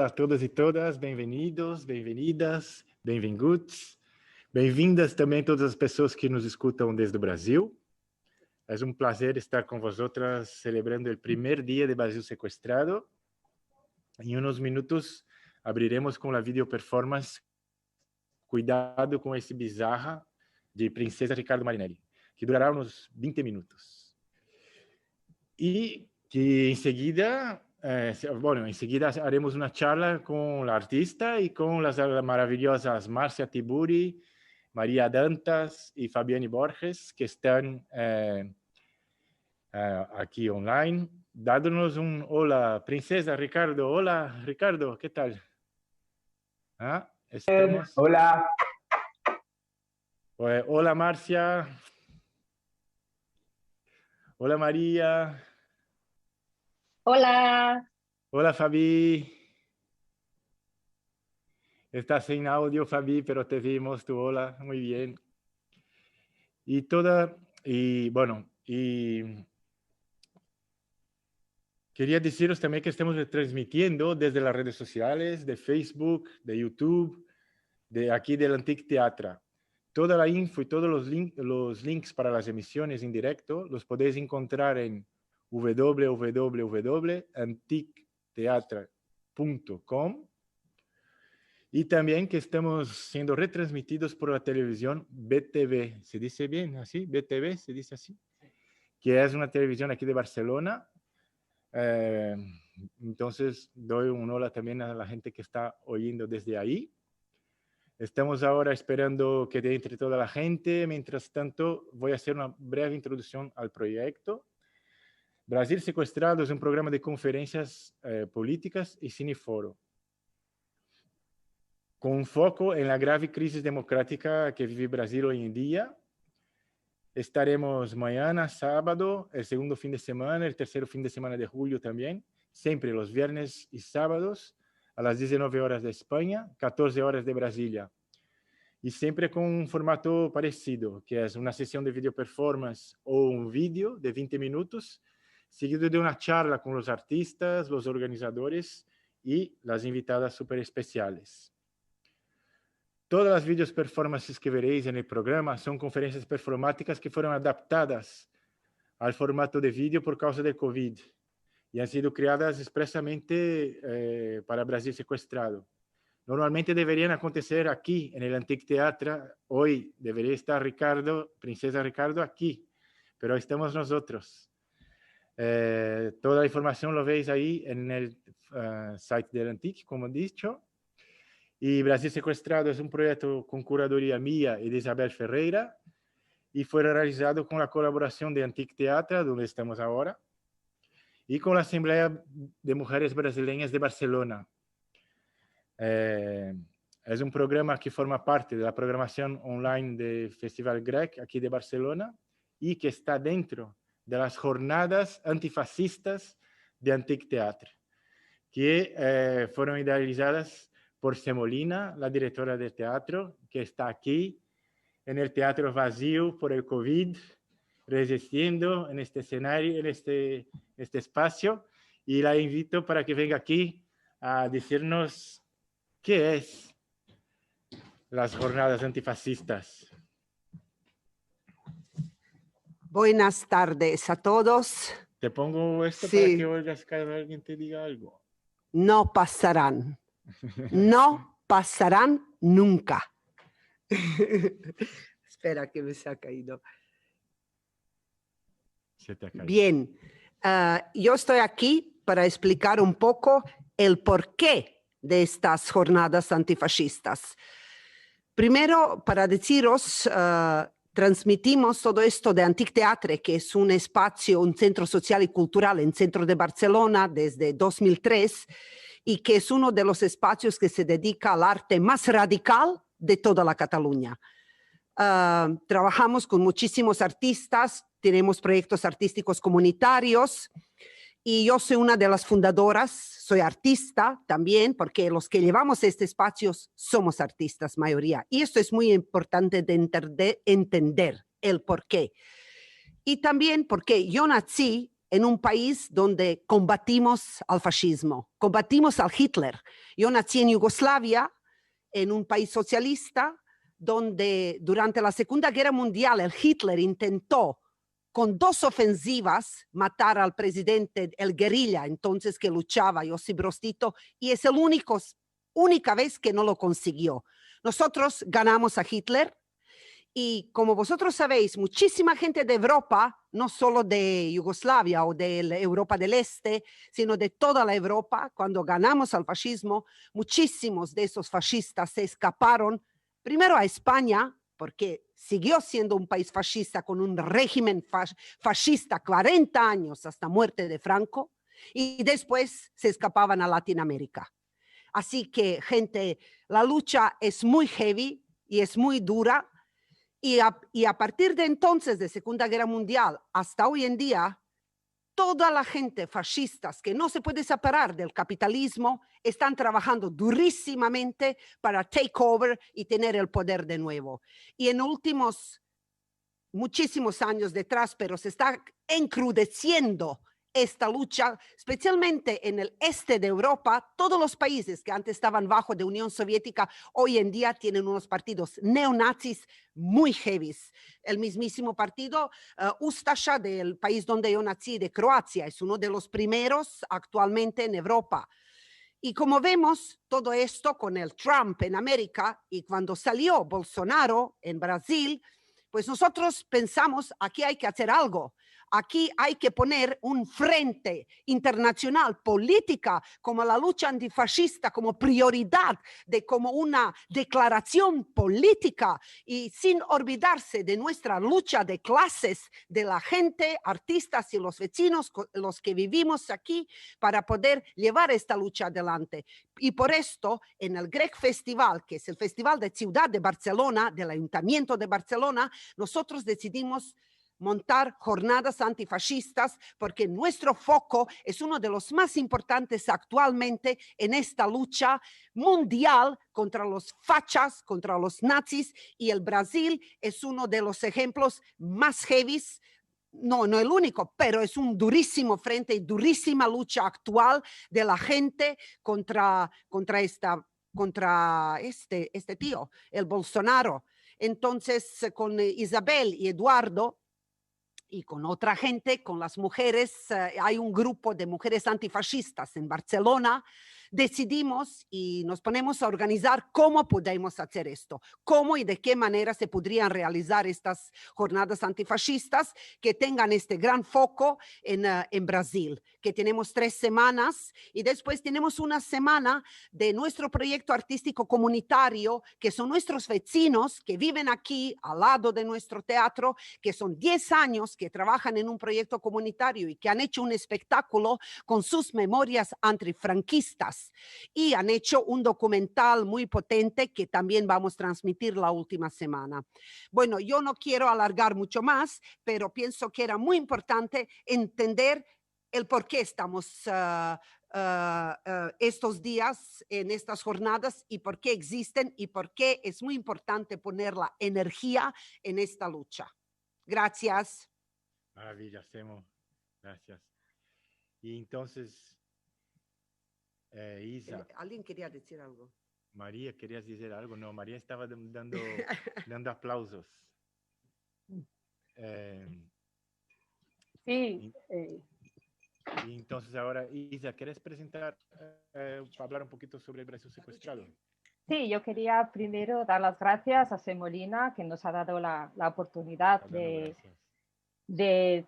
Olá a todos e todas, bem-vindos, bem-vindas, bem-vinguts. Bem-vindas também todas as pessoas que nos escutam desde o Brasil. É um prazer estar com vosotras celebrando o primeiro dia de Brasil Sequestrado. Em uns minutos abriremos com a video performance Cuidado com esse bizarra de Princesa Ricardo Marinelli, que durará uns 20 minutos. E que em seguida haremos uma charla com a artista e com as maravilhosas Márcia Tiburi, Maria Dantas e Fabiane Borges, que estão aqui online, dando-nos um olá, Princesa Ricardo. Olá, Ricardo, que tal? Estamos... Hola. Hola, Márcia. Hola, María. Hola. Hola, Fabi. Estás sin audio, Fabi, pero te vimos. Tu hola, muy bien. Y quería deciros también que estamos transmitiendo desde las redes sociales, de Facebook, de YouTube, de aquí del Antic Teatro. Toda la info y todos los links para las emisiones en directo los podéis encontrar en www.anticteatro.com y también que estamos siendo retransmitidos por la televisión BTV. ¿Se dice bien así? ¿BTV se dice así? Que es una televisión aquí de Barcelona. Entonces doy un hola también a la gente que está oyendo desde ahí. Estamos ahora esperando que entre toda la gente. Mientras tanto, voy a hacer una breve introducción al proyecto. Brasil Sequestrado es un programa de conferencias políticas y cineforo, con un foco en la grave crisis democrática que vive Brasil hoy en día. Estaremos mañana, sábado, el segundo fin de semana, el tercer fin de semana de julio también, siempre los viernes y sábados, a las 19 horas de España, 14 horas de Brasilia. Y siempre con un formato parecido, que es una sesión de video performance o un vídeo de 20 minutos, seguido de una charla con los artistas, los organizadores y las invitadas súper especiales. Todas las videos performances que veréis en el programa son conferencias performáticas que fueron adaptadas al formato de vídeo por causa del COVID y han sido creadas expresamente para Brasil Sequestrado. Normalmente deberían acontecer aquí, en el Antic Teatro. Hoy debería estar Ricardo, Princesa Ricardo, aquí, pero estamos nosotros. Toda la información lo veis ahí en el site del Antic, como he dicho. Y Brasil Sequestrado es un proyecto con curaduría mía y de Isabel Ferreira y fue realizado con la colaboración de Antic Teatro, donde estamos ahora, y con la Asamblea de Mujeres Brasileñas de Barcelona. Es un programa que forma parte de la programación online del Festival Grec aquí de Barcelona y que está dentro de las jornadas antifascistas de Antic Teatro, que fueron idealizadas por Semolina, la directora del teatro, que está aquí en el teatro vacío por el COVID, resistiendo en este escenario, en este espacio, y la invito para que venga aquí a decirnos qué es las jornadas antifascistas. Buenas tardes a todos. Te pongo esto Sí. para que oigas cada alguien te diga algo. No pasarán. No pasarán nunca. Espera que me se ha caído. Se te ha caído. Bien, yo estoy aquí para explicar un poco el porqué de estas jornadas antifascistas. Primero, para deciros, transmitimos todo esto de Antic Teatre, que es un espacio, un centro social y cultural en centro de Barcelona desde 2003 y que es uno de los espacios que se dedica al arte más radical de toda la Cataluña. Trabajamos con muchísimos artistas, tenemos proyectos artísticos comunitarios y yo soy una de las fundadoras, soy artista también, porque los que llevamos este espacio somos artistas, mayoría. Y esto es muy importante de entender el porqué. Y también porque yo nací en un país donde combatimos al fascismo, combatimos al Hitler. Yo nací en Yugoslavia, en un país socialista, donde durante la Segunda Guerra Mundial el Hitler intentó con 2 ofensivas matar al presidente, el guerrilla, entonces que luchaba, Josip Broz Tito, y es la única vez que no lo consiguió. Nosotros ganamos a Hitler y como vosotros sabéis, muchísima gente de Europa, no solo de Yugoslavia o de Europa del Este, sino de toda la Europa, cuando ganamos al fascismo, muchísimos de esos fascistas se escaparon primero a España, porque siguió siendo un país fascista con un régimen fascista 40 años hasta muerte de Franco, y después se escapaban a Latinoamérica. Así que, gente, la lucha es muy heavy y es muy dura, y a partir de entonces, de Segunda Guerra Mundial hasta hoy en día, toda la gente fascistas que no se puede separar del capitalismo están trabajando durísimamente para take over y tener el poder de nuevo. Y en últimos muchísimos años detrás, pero se está encrudeciendo esta lucha, especialmente en el este de Europa. Todos los países que antes estaban bajo de Unión Soviética, hoy en día tienen unos partidos neonazis muy heavies. El mismísimo partido Ustasha, del país donde yo nací, de Croacia, es uno de los primeros actualmente en Europa. Y como vemos todo esto con el Trump en América y cuando salió Bolsonaro en Brasil, pues nosotros pensamos, aquí hay que hacer algo. Aquí hay que poner un frente internacional, política, como la lucha antifascista, como prioridad, como una declaración política, y sin olvidarse de nuestra lucha de clases, de la gente, artistas y los vecinos, los que vivimos aquí, para poder llevar esta lucha adelante. Y por esto, en el Grec Festival, que es el Festival de Ciudad de Barcelona, del Ayuntamiento de Barcelona, nosotros decidimos montar jornadas antifascistas porque nuestro foco es uno de los más importantes actualmente en esta lucha mundial contra los fachas, contra los nazis, y el Brasil es uno de los ejemplos más heavies. No el único, pero es un durísimo frente y durísima lucha actual de la gente contra este tío, el Bolsonaro. Entonces, con Isabel y Eduardo y con otra gente, con las mujeres, hay un grupo de mujeres antifascistas en Barcelona. Decidimos y nos ponemos a organizar cómo podemos hacer esto, cómo y de qué manera se podrían realizar estas jornadas antifascistas que tengan este gran foco en Brasil, que tenemos 3 semanas y después tenemos una semana de nuestro proyecto artístico comunitario, que son nuestros vecinos que viven aquí al lado de nuestro teatro, que son 10 años que trabajan en un proyecto comunitario y que han hecho un espectáculo con sus memorias antifranquistas. Y han hecho un documental muy potente que también vamos a transmitir la última semana. Bueno, yo no quiero alargar mucho más, pero pienso que era muy importante entender el por qué estamos estos días en estas jornadas y por qué existen y por qué es muy importante poner la energía en esta lucha. Gracias. Maravilla, hacemos. Gracias. Y entonces, Isa. ¿Alguien quería decir algo? María, ¿querías decir algo? No, María estaba dando aplausos. Sí. Y entonces ahora, Isa, ¿quieres presentar, hablar un poquito sobre el Brasil secuestrado? Sí, yo quería primero dar las gracias a Semolina, que nos ha dado la oportunidad de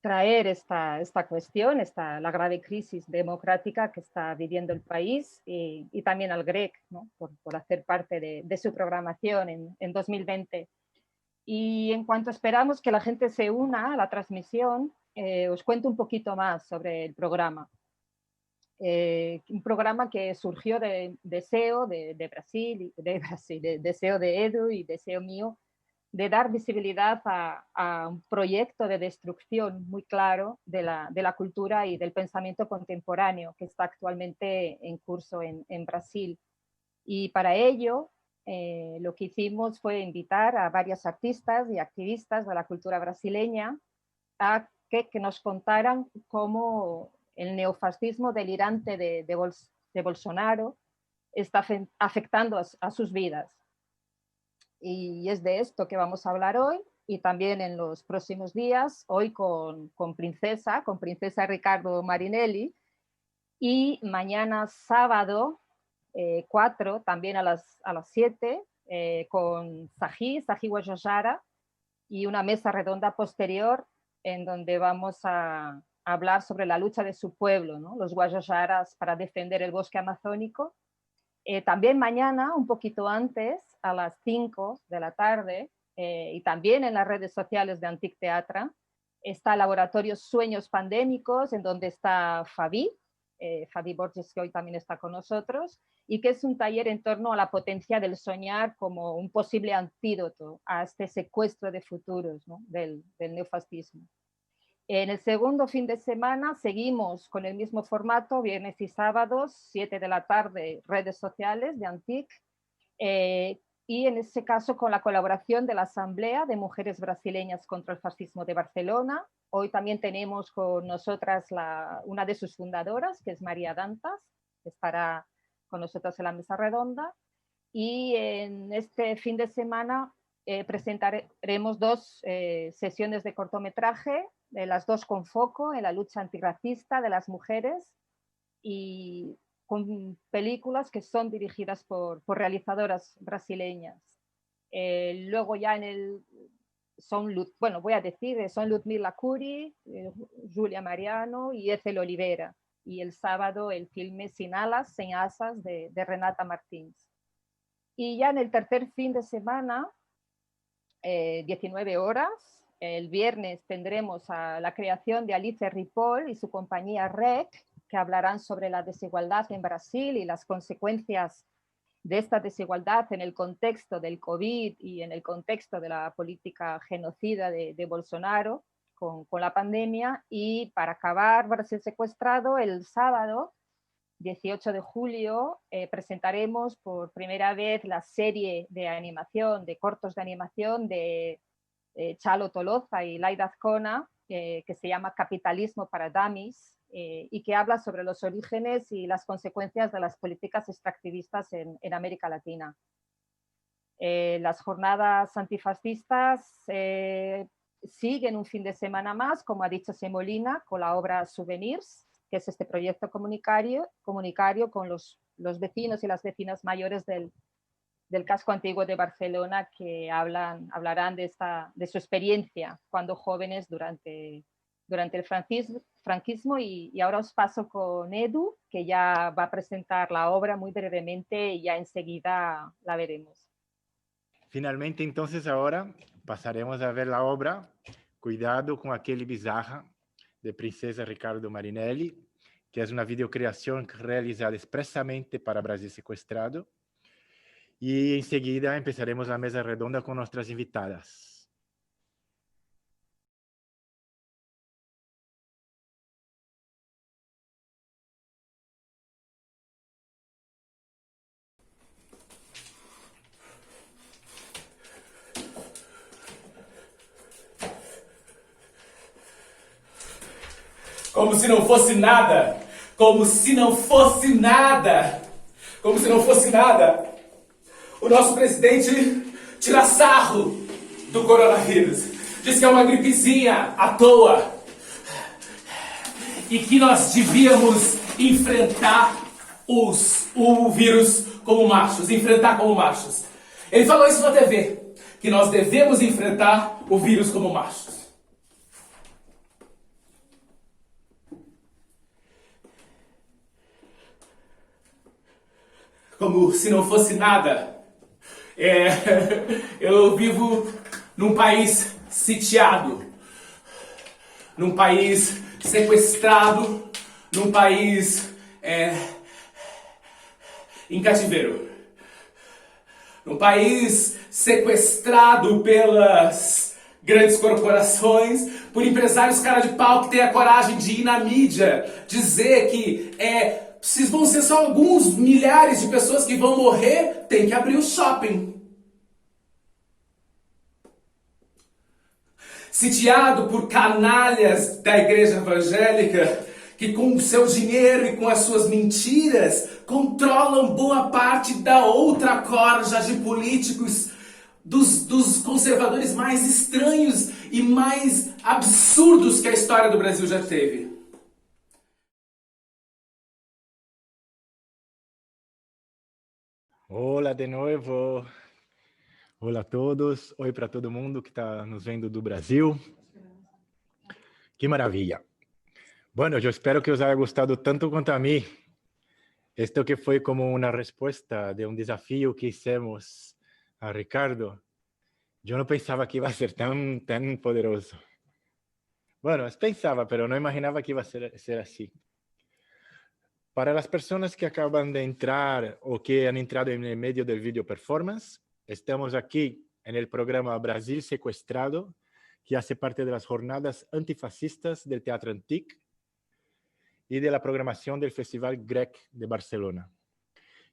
traer esta cuestión, la grave crisis democrática que está viviendo el país, y también al GREC, ¿no? por hacer parte de su programación en 2020. Y en cuanto esperamos que la gente se una a la transmisión, os cuento un poquito más sobre el programa. Un programa que surgió de deseo de Brasil, deseo de Edu y deseo mío, de dar visibilidad a un proyecto de destrucción muy claro de la cultura y del pensamiento contemporáneo que está actualmente en curso en Brasil. Y para ello, lo que hicimos fue invitar a varios artistas y activistas de la cultura brasileña a que nos contaran cómo el neofascismo delirante de Bolsonaro está afectando a sus vidas. Y es de esto que vamos a hablar hoy y también en los próximos días, hoy con Princesa Ricardo Marinelli, y mañana sábado 4, también a las 7, con Saji Guajajara, y una mesa redonda posterior en donde vamos a hablar sobre la lucha de su pueblo, ¿no? Los guayajaras, para defender el bosque amazónico. También mañana, un poquito antes, a las 5 de la tarde, y también en las redes sociales de Antic Teatra, está el laboratorio Sueños Pandémicos, en donde está Fabi Borges, que hoy también está con nosotros, y que es un taller en torno a la potencia del soñar como un posible antídoto a este secuestro de futuros, ¿no? del neofascismo. En el segundo fin de semana seguimos con el mismo formato, viernes y sábados, 7 de la tarde, redes sociales de Antic, y en este caso con la colaboración de la Asamblea de Mujeres Brasileñas contra el Fascismo de Barcelona. Hoy también tenemos con nosotras una de sus fundadoras, que es María Dantas, que estará con nosotros en la mesa redonda. Y en este fin de semana presentaremos 2 sesiones de cortometraje, las 2 con foco en la lucha antirracista de las mujeres y con películas que son dirigidas por realizadoras brasileñas. Luego ya son Ludmila Curi, Julia Mariano y Ethel Oliveira. Y el sábado el filme Sin alas, sin asas de Renata Martins. Y ya en el tercer fin de semana, 19 horas, el viernes tendremos a la creación de Alice Ripoll y su compañía REC, que hablarán sobre la desigualdad en Brasil y las consecuencias de esta desigualdad en el contexto del COVID y en el contexto de la política genocida de Bolsonaro con la pandemia. Y para acabar Brasil secuestrado, el sábado 18 de julio presentaremos por primera vez la serie de animación, de cortos de animación de Chalo Toloza y Laida Azcona, que se llama Capitalismo para Dummies, y que habla sobre los orígenes y las consecuencias de las políticas extractivistas en América Latina. Las jornadas antifascistas siguen un fin de semana más, como ha dicho Semolina, con la obra Souvenirs, que es este proyecto comunitario con los vecinos y las vecinas mayores del casco antiguo de Barcelona, que hablarán de su experiencia cuando jóvenes durante el franquismo. Y ahora os paso con Edu, que ya va a presentar la obra muy brevemente y ya enseguida la veremos. Finalmente, entonces, ahora pasaremos a ver la obra Cuidado con aquel bizarra, de Princesa Ricardo Marinelli, que es una videocreación realizada expresamente para Brasil Secuestrado. Y enseguida empezaremos la mesa redonda con nuestras invitadas. Como se não fosse nada, como se não fosse nada, como se não fosse nada. O nosso presidente tira sarro do coronavírus. Diz que é uma gripezinha à toa. E que nós devíamos enfrentar o vírus como machos, enfrentar como machos. Ele falou isso na TV, que nós devemos enfrentar o vírus como machos. Como se não fosse nada. Eu vivo num país sitiado, num país sequestrado, num país em cativeiro. Num país sequestrado pelas grandes corporações, por empresários cara de pau que têm a coragem de ir na mídia dizer que se vão ser só alguns milhares de pessoas que vão morrer, tem que abrir o shopping. sitiado por canalhas da igreja evangélica que com o seu dinheiro e com as suas mentiras controlam boa parte da outra corja de políticos dos conservadores mais estranhos e mais absurdos que a história do Brasil já teve. Olá de novo. Olá a todos. Oi para todo mundo que está nos vendo do Brasil. Que maravilha. Bueno, eu espero que os haya gostado tanto quanto a mim. Esto que foi como uma resposta de um desafio que hicimos a Ricardo. Eu não pensava que ia ser tão poderoso. Bueno, pensava, pero não imaginava que ia ser assim. Para as pessoas que acabam de entrar ou que han entrado en el medio del video performance, estamos aquí en el programa Brasil Secuestrado, que hace parte de las jornadas antifascistas del Teatro Antic y de la programación del Festival Grec de Barcelona.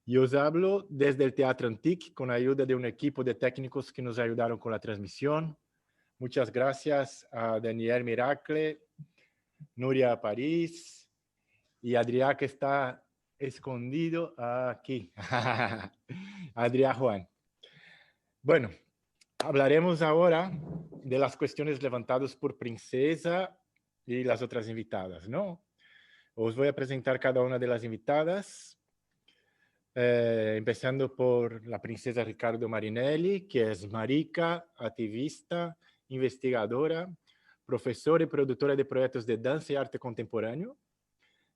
Y os hablo desde el Teatro Antic con ayuda de un equipo de técnicos que nos ayudaron con la transmisión. Muchas gracias a Daniel Miracle, Nuria París, y Adrián que está escondido aquí. Adrián Juan. Bueno, hablaremos ahora de las cuestiones levantadas por Princesa y las otras invitadas, ¿no? Os voy a presentar cada una de las invitadas, empezando por la Princesa Ricardo Marinelli, que es marica, activista, investigadora, profesora y productora de proyectos de danza y arte contemporáneo.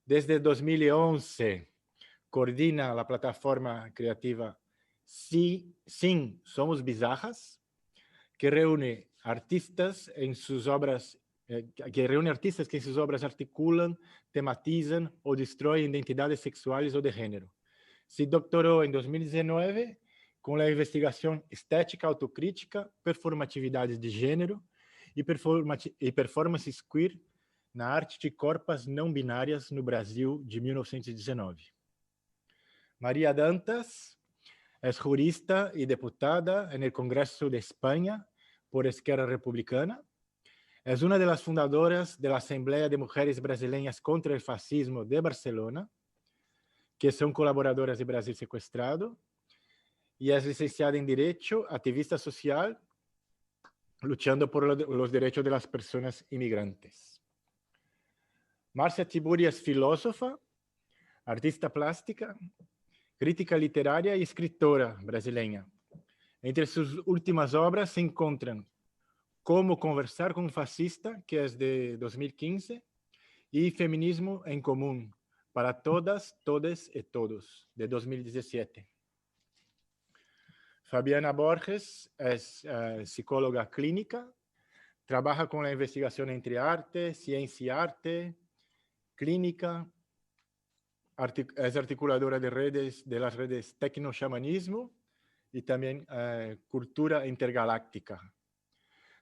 Desde 2011, coordina la plataforma creativa Sim, Somos Bizarras, que reúne artistas en sus obras, que en sus obras articulan, tematizan o destruyen identidades sexuales o de género. Se doctoró en 2019 con la investigación Estética Autocrítica, Performatividades de Género e Performances Queer na arte de corpas não binárias no Brasil de 1919. María Dantas es jurista y diputada en el Congreso de España por Esquerra Republicana. Es una de las fundadoras de la Asamblea de Mujeres Brasileñas contra el Fascismo de Barcelona, que son colaboradoras de Brasil Secuestrado, y es licenciada en Derecho, activista social, luchando por los derechos de las personas inmigrantes. Márcia Tiburi es filósofa, artista plástica, crítica literaria y escritora brasileña. Entre sus últimas obras se encuentran Cómo conversar con un fascista, que es de 2015, y Feminismo en común, para todas, todes y todos, de 2017. Fabiana Borges es psicóloga clínica, trabaja con la investigación entre arte, ciencia y arte, clínica, es articuladora de las redes Tecnoxamanismo y también Cultura Intergaláctica.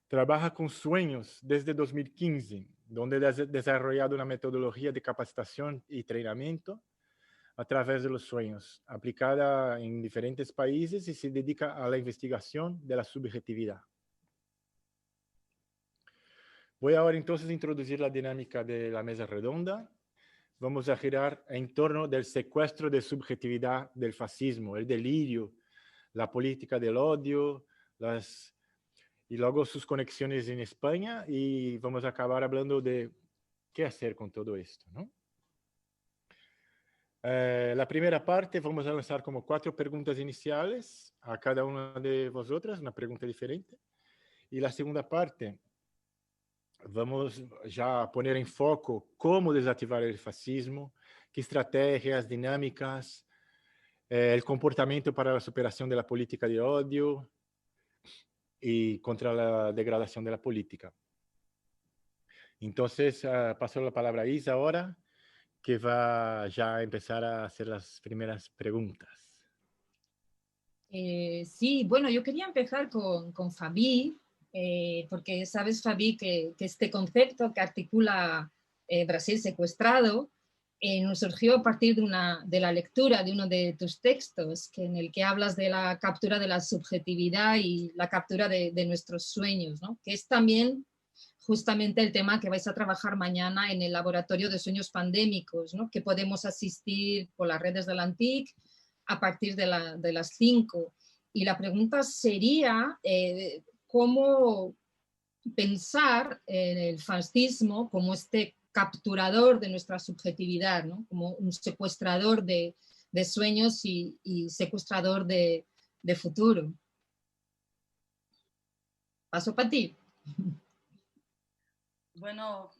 Trabaja con sueños desde 2015, donde ha desarrollado una metodología de capacitación y entrenamiento a través de los sueños, aplicada en diferentes países y se dedica a la investigación de la subjetividad. Voy ahora entonces a introducir la dinámica de la mesa redonda. Vamos a girar en torno del secuestro de subjetividad del fascismo, el delirio, la política del odio, y luego sus conexiones en España, y vamos a acabar hablando de qué hacer con todo esto, ¿no? La primera parte vamos a lanzar como 4 preguntas iniciales a cada una de vosotras, una pregunta diferente. Y la segunda parte vamos ya a poner en foco cómo desactivar el fascismo, qué estrategias, dinámicas, el comportamiento para la superación de la política de odio y contra la degradación de la política. Entonces, paso la palabra a Isa ahora, que va ya a empezar a hacer las primeras preguntas. Sí, bueno, yo quería empezar con Fabi, porque sabes, Fabi, que este concepto que articula Brasil Secuestrado nos surgió a partir de la lectura de uno de tus textos, en el que hablas de la captura de la subjetividad y la captura de nuestros sueños, ¿no? Que es también justamente el tema que vais a trabajar mañana en el Laboratorio de Sueños Pandémicos, ¿no? Que podemos asistir por las redes de la ANTIC a partir de las 5. Y la pregunta sería, ¿cómo pensar en el fascismo como este capturador de nuestra subjetividad, ¿no? Como un secuestrador de sueños y secuestrador de futuro? Paso para ti. Bueno,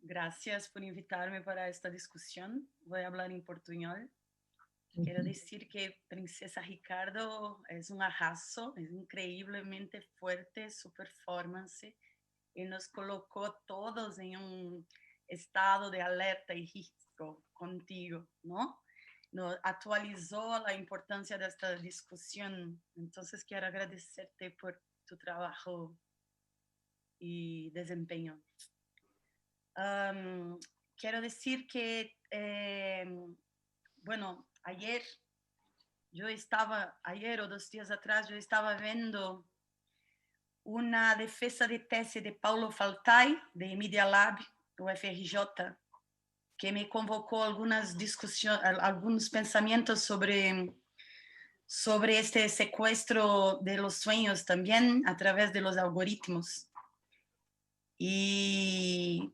gracias por invitarme para esta discusión. Voy a hablar en portuñol. Quiero decir que Princesa Ricardo es un arraso, es increíblemente fuerte su performance y nos colocó todos en un estado de alerta y risco contigo, ¿no? Nos actualizó la importancia de esta discusión. Entonces quiero agradecerte por tu trabajo y desempeño. Quiero decir que, bueno, ayer o 2 días atrás, yo estaba viendo una defensa de tesis de Paulo Faltai, de Media Lab, UFRJ, que me convocó algunas discusiones, algunos pensamientos sobre este secuestro de los sueños también a través de los algoritmos. Y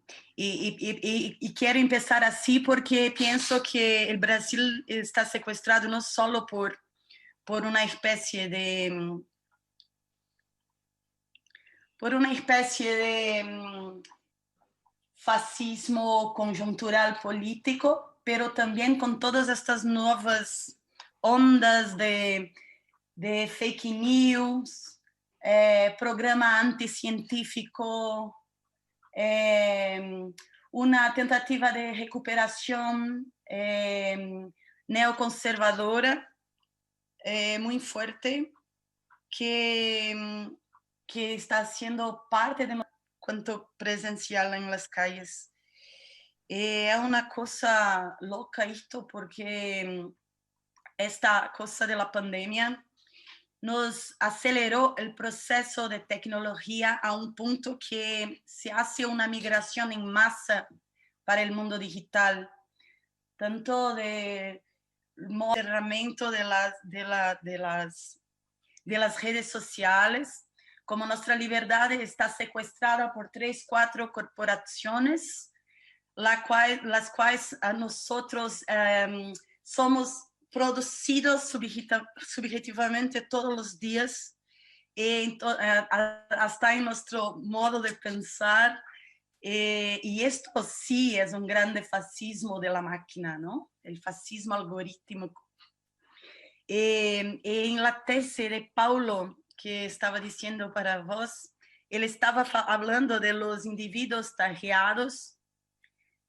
quiero empezar así porque pienso que el Brasil está secuestrado no solo por una especie de fascismo conjuntural político, pero también con todas estas nuevas ondas de fake news, programa anticientífico, una tentativa de recuperación neoconservadora muy fuerte que está siendo parte de cuanto presencial en las calles. Es una cosa loca esto porque esta cosa de la pandemia nos aceleró el proceso de tecnología a un punto que se hace una migración en masa para el mundo digital, tanto de moderamiento de las redes sociales, como nuestra libertad está secuestrada por 3, 4 corporaciones, las cuales a nosotros somos producidos subjetivamente todos los días, hasta en nuestro modo de pensar. Y esto sí es un grande fascismo de la máquina, ¿no? El fascismo algorítmico. En la tesis de Paulo, que estaba diciendo para vos, él estaba hablando de los individuos tagueados,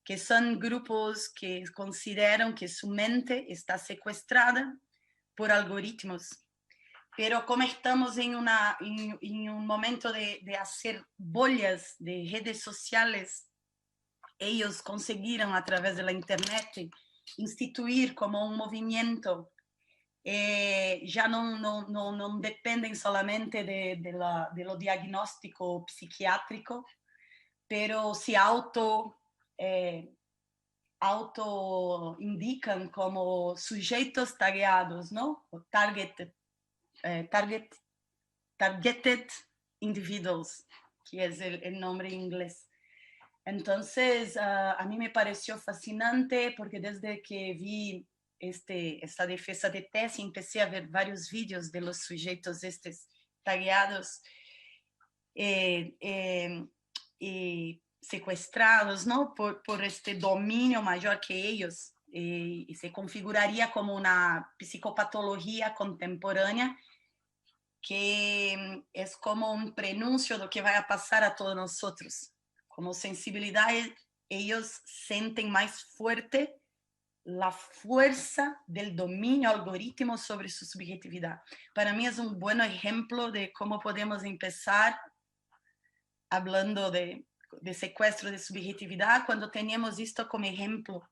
que son grupos que consideran que su mente está secuestrada por algoritmos. Pero como estamos en un momento de hacer bolhas de redes sociales, ellos consiguieron a través de la internet instituir como un movimiento. Ya no dependen solamente de lo diagnóstico psiquiátrico, pero se auto indican como sujetos tagueados, ¿no? O targeted individuals, que es el nombre en inglés. Entonces, a mí me pareció fascinante porque desde que vi esta defensa de tesis, empecé a ver varios vídeos de los sujetos estos tagueados y secuestrados, ¿no? por este dominio mayor que ellos, y se configuraría como una psicopatología contemporánea que es como un prenuncio de lo que va a pasar a todos nosotros. Como sensibilidad, ellos sienten más fuerte la fuerza del dominio algoritmo sobre su subjetividad. Para mí es un buen ejemplo de cómo podemos empezar hablando de secuestro de subjetividad cuando teníamos esto como ejemplo.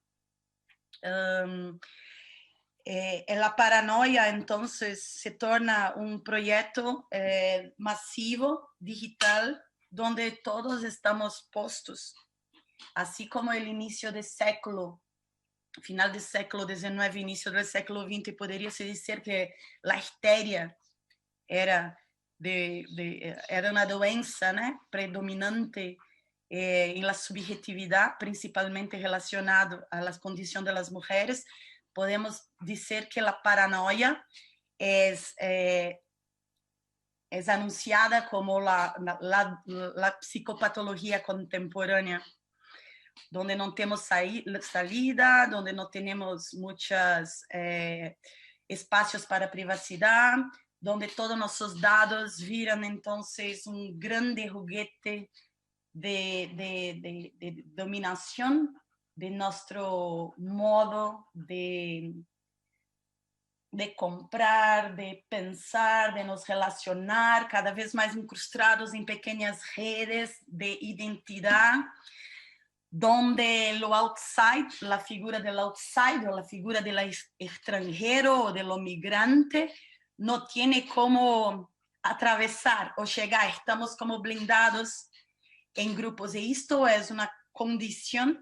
La paranoia entonces se torna un proyecto masivo, digital, donde todos estamos postos, así como el inicio del século, final del século XIX, inicio del século XX, podría-se dizer que la histeria era una doença, né, predominante en la subjetividad, principalmente relacionado a las condiciones de las mujeres. Podemos decir que la paranoia es anunciada como la psicopatología contemporánea, donde no tenemos salida, donde no tenemos muchos espacios para privacidad, donde todos nuestros datos viran entonces un grande juguete de dominación de nuestro modo de comprar, de pensar, de nos relacionar, cada vez más incrustados en pequeñas redes de identidad, donde lo outside, la figura del outside o la figura del extranjero o de lo migrante no tiene cómo atravesar o llegar, estamos como blindados en grupos, y esto es una condición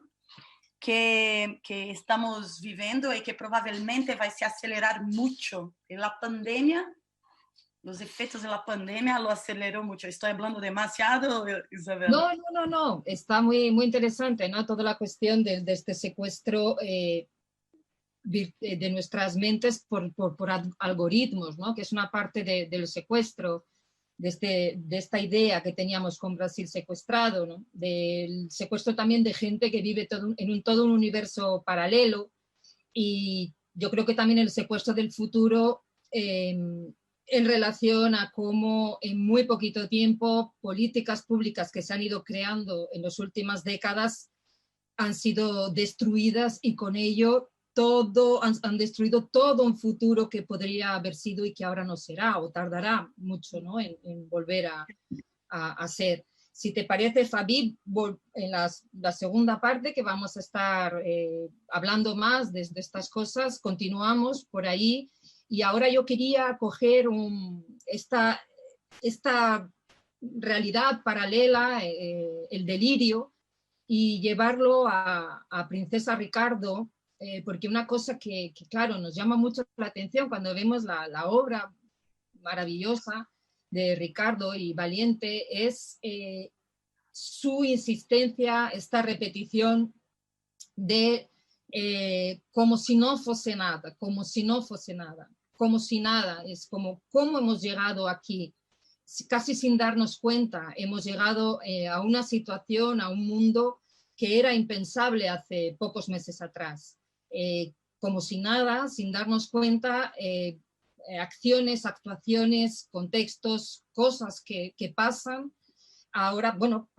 que estamos viviendo y que probablemente va a se acelerar mucho. En la pandemia, los efectos de la pandemia lo aceleró mucho. ¿Estoy hablando demasiado, Isabel? No, está muy, muy interesante, ¿no? Toda la cuestión de este secuestro de nuestras mentes por algoritmos, ¿no? Que es una parte del secuestro, de esta idea que teníamos con Brasil secuestrado, ¿no? Del secuestro también de gente que vive en todo un universo paralelo, y yo creo que también el secuestro del futuro en relación a cómo en muy poquito tiempo políticas públicas que se han ido creando en las últimas décadas han sido destruidas, y con ello han destruido todo un futuro que podría haber sido y que ahora no será, o tardará mucho, ¿no? en volver a ser. Si te parece, Fabi, en la segunda parte, que vamos a estar hablando más de estas cosas, continuamos por ahí. Y ahora yo quería coger esta realidad paralela, el delirio, y llevarlo a Princesa Ricardo, porque una cosa que, claro, nos llama mucho la atención cuando vemos la obra maravillosa de Ricardo y Valiente es su insistencia, esta repetición de como si no fuese nada, como si no fuese nada, como si nada, es como cómo hemos llegado aquí, casi sin darnos cuenta, hemos llegado a una situación, a un mundo que era impensable hace pocos meses atrás. Como si nada, sin darnos cuenta, acciones, actuaciones, contextos, cosas que pasan ahora, bueno,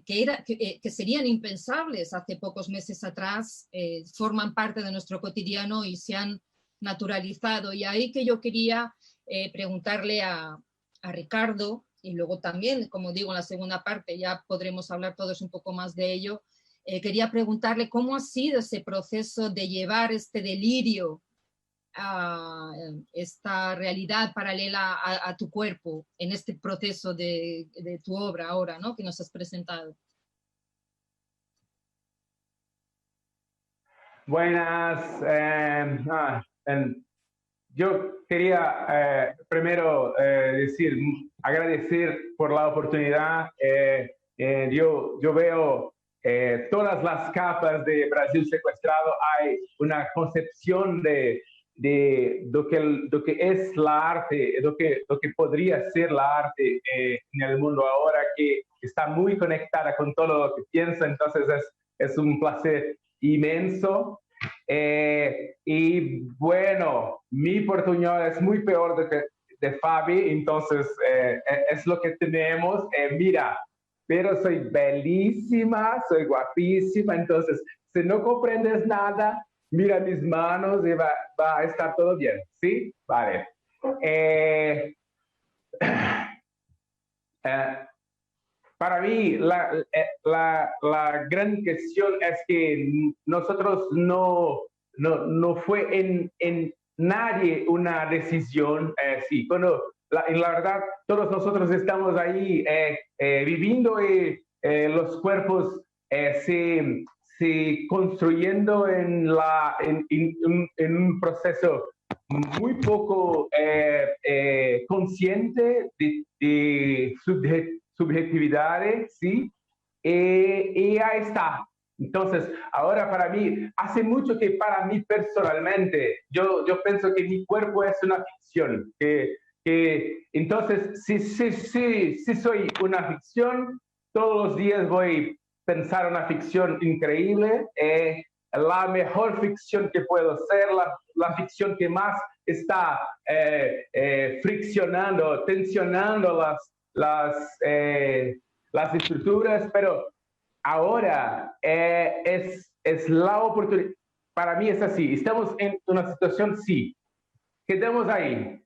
que serían impensables hace pocos meses atrás, forman parte de nuestro cotidiano y se han naturalizado. Y ahí que yo quería preguntarle a Ricardo, y luego también, como digo, en la segunda parte ya podremos hablar todos un poco más de ello. Quería preguntarle cómo ha sido ese proceso de llevar este delirio a esta realidad paralela a tu cuerpo en este proceso de tu obra ahora, ¿no? Que nos has presentado. Buenas. Yo quería primero agradecer por la oportunidad. Yo veo todas las capas de Brasil secuestrado. Hay una concepción de lo que es la arte, lo que podría ser la arte en el mundo ahora, que está muy conectada con todo lo que piensa. Entonces es un placer inmenso. Y bueno, mi portuñol es muy peor de Fabi, entonces es lo que tenemos. Mira, pero soy bellísima, soy guapísima, entonces si no comprendes nada, mira mis manos y va a estar todo bien, ¿sí? Vale. Para mí, la gran cuestión es que nosotros no fue en nadie una decisión así. Cuando en la verdad, todos nosotros estamos ahí viviendo y los cuerpos se construyendo en un proceso muy poco consciente de subjetividad, ¿sí? Y ahí está. Entonces, ahora para mí, hace mucho que para mí personalmente, yo pienso que mi cuerpo es una ficción. Entonces, si soy una ficción, todos los días voy a pensar una ficción increíble, la mejor ficción que puedo ser, la ficción que más está friccionando, tensionando las estructuras, pero ahora es la oportunidad. Para mí es así. Estamos en una situación, sí. Quedamos ahí.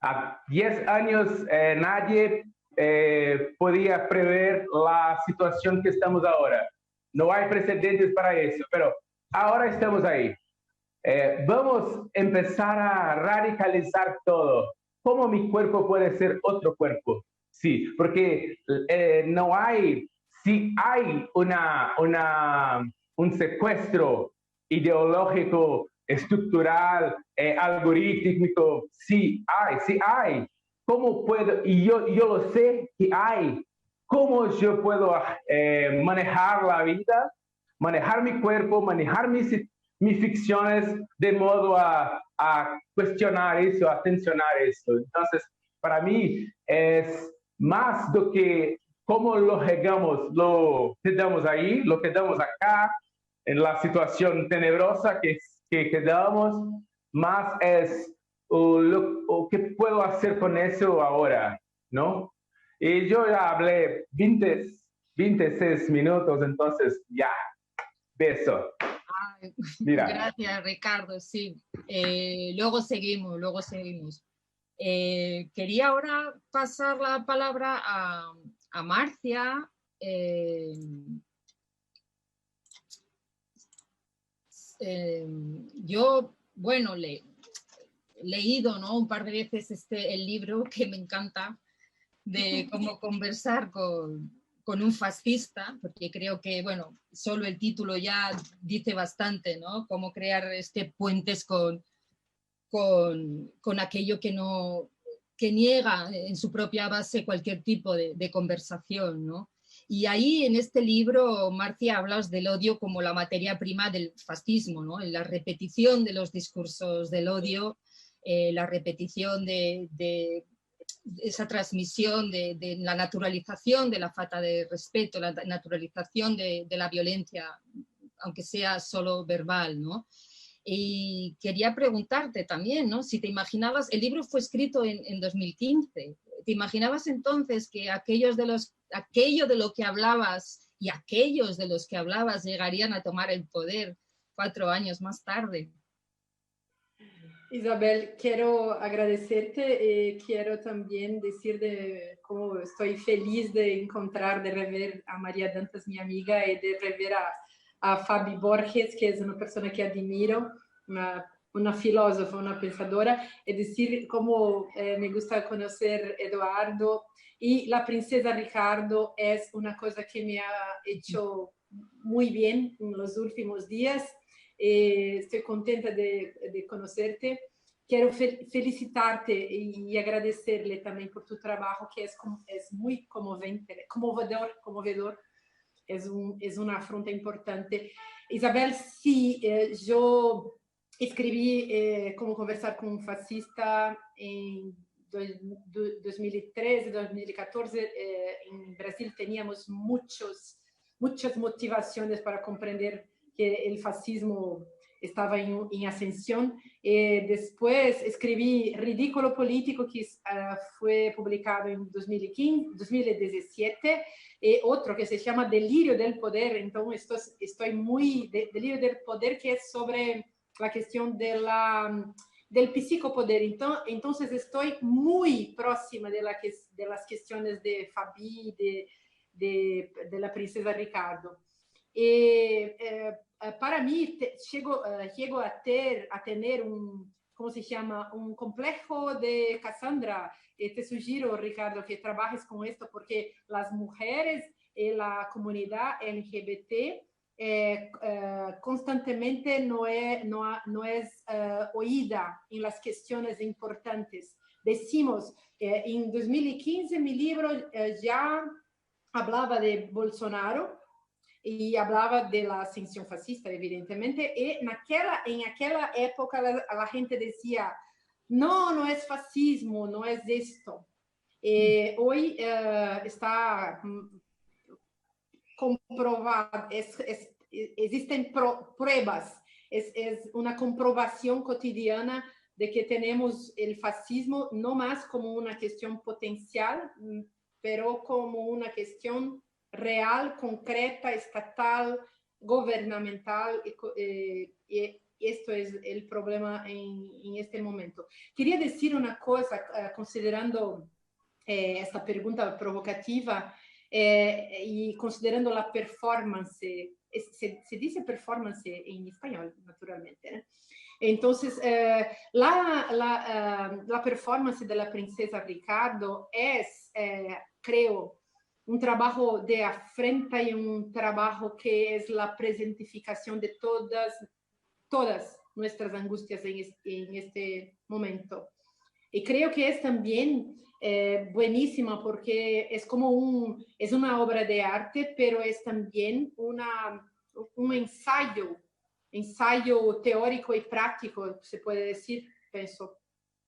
A 10 años nadie podía prever la situación que estamos ahora. No hay precedentes para eso, pero ahora estamos ahí. Vamos a empezar a radicalizar todo. ¿Cómo mi cuerpo puede ser otro cuerpo? Sí, porque no hay, si hay un secuestro ideológico, estructural, algorítmico, sí hay. ¿Cómo puedo? Y yo lo sé que hay. ¿Cómo yo puedo manejar la vida, manejar mi cuerpo, manejar mis ficciones de modo a cuestionar eso, a tensionar eso? Entonces, para mí es más do que cómo lo quedamos ahí, lo quedamos acá, en la situación tenebrosa que quedamos, más es o qué puedo hacer con eso ahora, ¿no? Y yo ya hablé 26 minutos, entonces ya, beso. Ay, Mira. gracias, Ricardo, sí. Luego seguimos. Quería ahora pasar la palabra a Marcia. Yo, bueno, he leído, ¿no?, un par de veces el libro que me encanta, de cómo conversar con un fascista, porque creo que, bueno, solo el título ya dice bastante, ¿no? Cómo crear puentes con aquello que niega en su propia base cualquier tipo de conversación, ¿no? Y ahí en este libro, Marcia, hablas del odio como la materia prima del fascismo, ¿no? En la repetición de los discursos del odio, la repetición de esa transmisión de la naturalización de la falta de respeto, la naturalización de la violencia, aunque sea solo verbal, ¿no? Y quería preguntarte también, ¿no?, si te imaginabas, el libro fue escrito en 2015, ¿te imaginabas entonces que aquello de lo que hablabas y aquellos de los que hablabas llegarían a tomar el poder 4 años más tarde? Isabel, quiero agradecerte y quiero también decir de cómo estoy feliz de encontrar, de rever a María Dantas, mi amiga, y de rever a Fabi Borges, que es una persona que admiro, una filósofa, una pensadora, y decir cómo me gusta conocer Eduardo, y la princesa Ricardo es una cosa que me ha hecho muy bien en los últimos días. Estoy contenta de conocerte. Quiero felicitarte y agradecerle también por tu trabajo, que es muy conmovedor. Es una afronta importante. Isabel, sí, yo escribí Cómo conversar con un fascista en 2013, 2014. En Brasil teníamos muchas motivaciones para comprender que el fascismo estaba en ascensión. Después escribí Ridículo Político, que fue publicado en 2017, otro que se llama Delirio del Poder. Entonces estoy muy Delirio del Poder, que es sobre la cuestión del psicopoder. Entonces estoy muy próxima de las cuestiones de Fabi, de la princesa Ricardo. Para mí, llego a tener ¿cómo se llama? Un complejo de Cassandra. Te sugiero, Ricardo, que trabajes con esto, porque las mujeres y la comunidad LGBT constantemente no es oída en las cuestiones importantes. Decimos, en 2015 mi libro ya hablaba de Bolsonaro y hablaba de la ascensión fascista, evidentemente, y en aquella época la gente decía, no es fascismo, no es esto. Hoy está comprobado, existen pruebas, es una comprobación cotidiana de que tenemos el fascismo no más como una cuestión potencial, pero como una cuestión real, concreta, estatal, gubernamental, y esto es el problema en este momento. Quería decir una cosa, considerando esta pregunta provocativa y considerando la performance, se dice performance en español, naturalmente, ¿no? Entonces, la performance de la princesa Ricardo es, creo, un trabajo de afrenta y un trabajo que es la presentificación de todas nuestras angustias en este momento. Y creo que es también buenísima porque es como es una obra de arte, pero es también un ensayo teórico y práctico, se puede decir, pienso,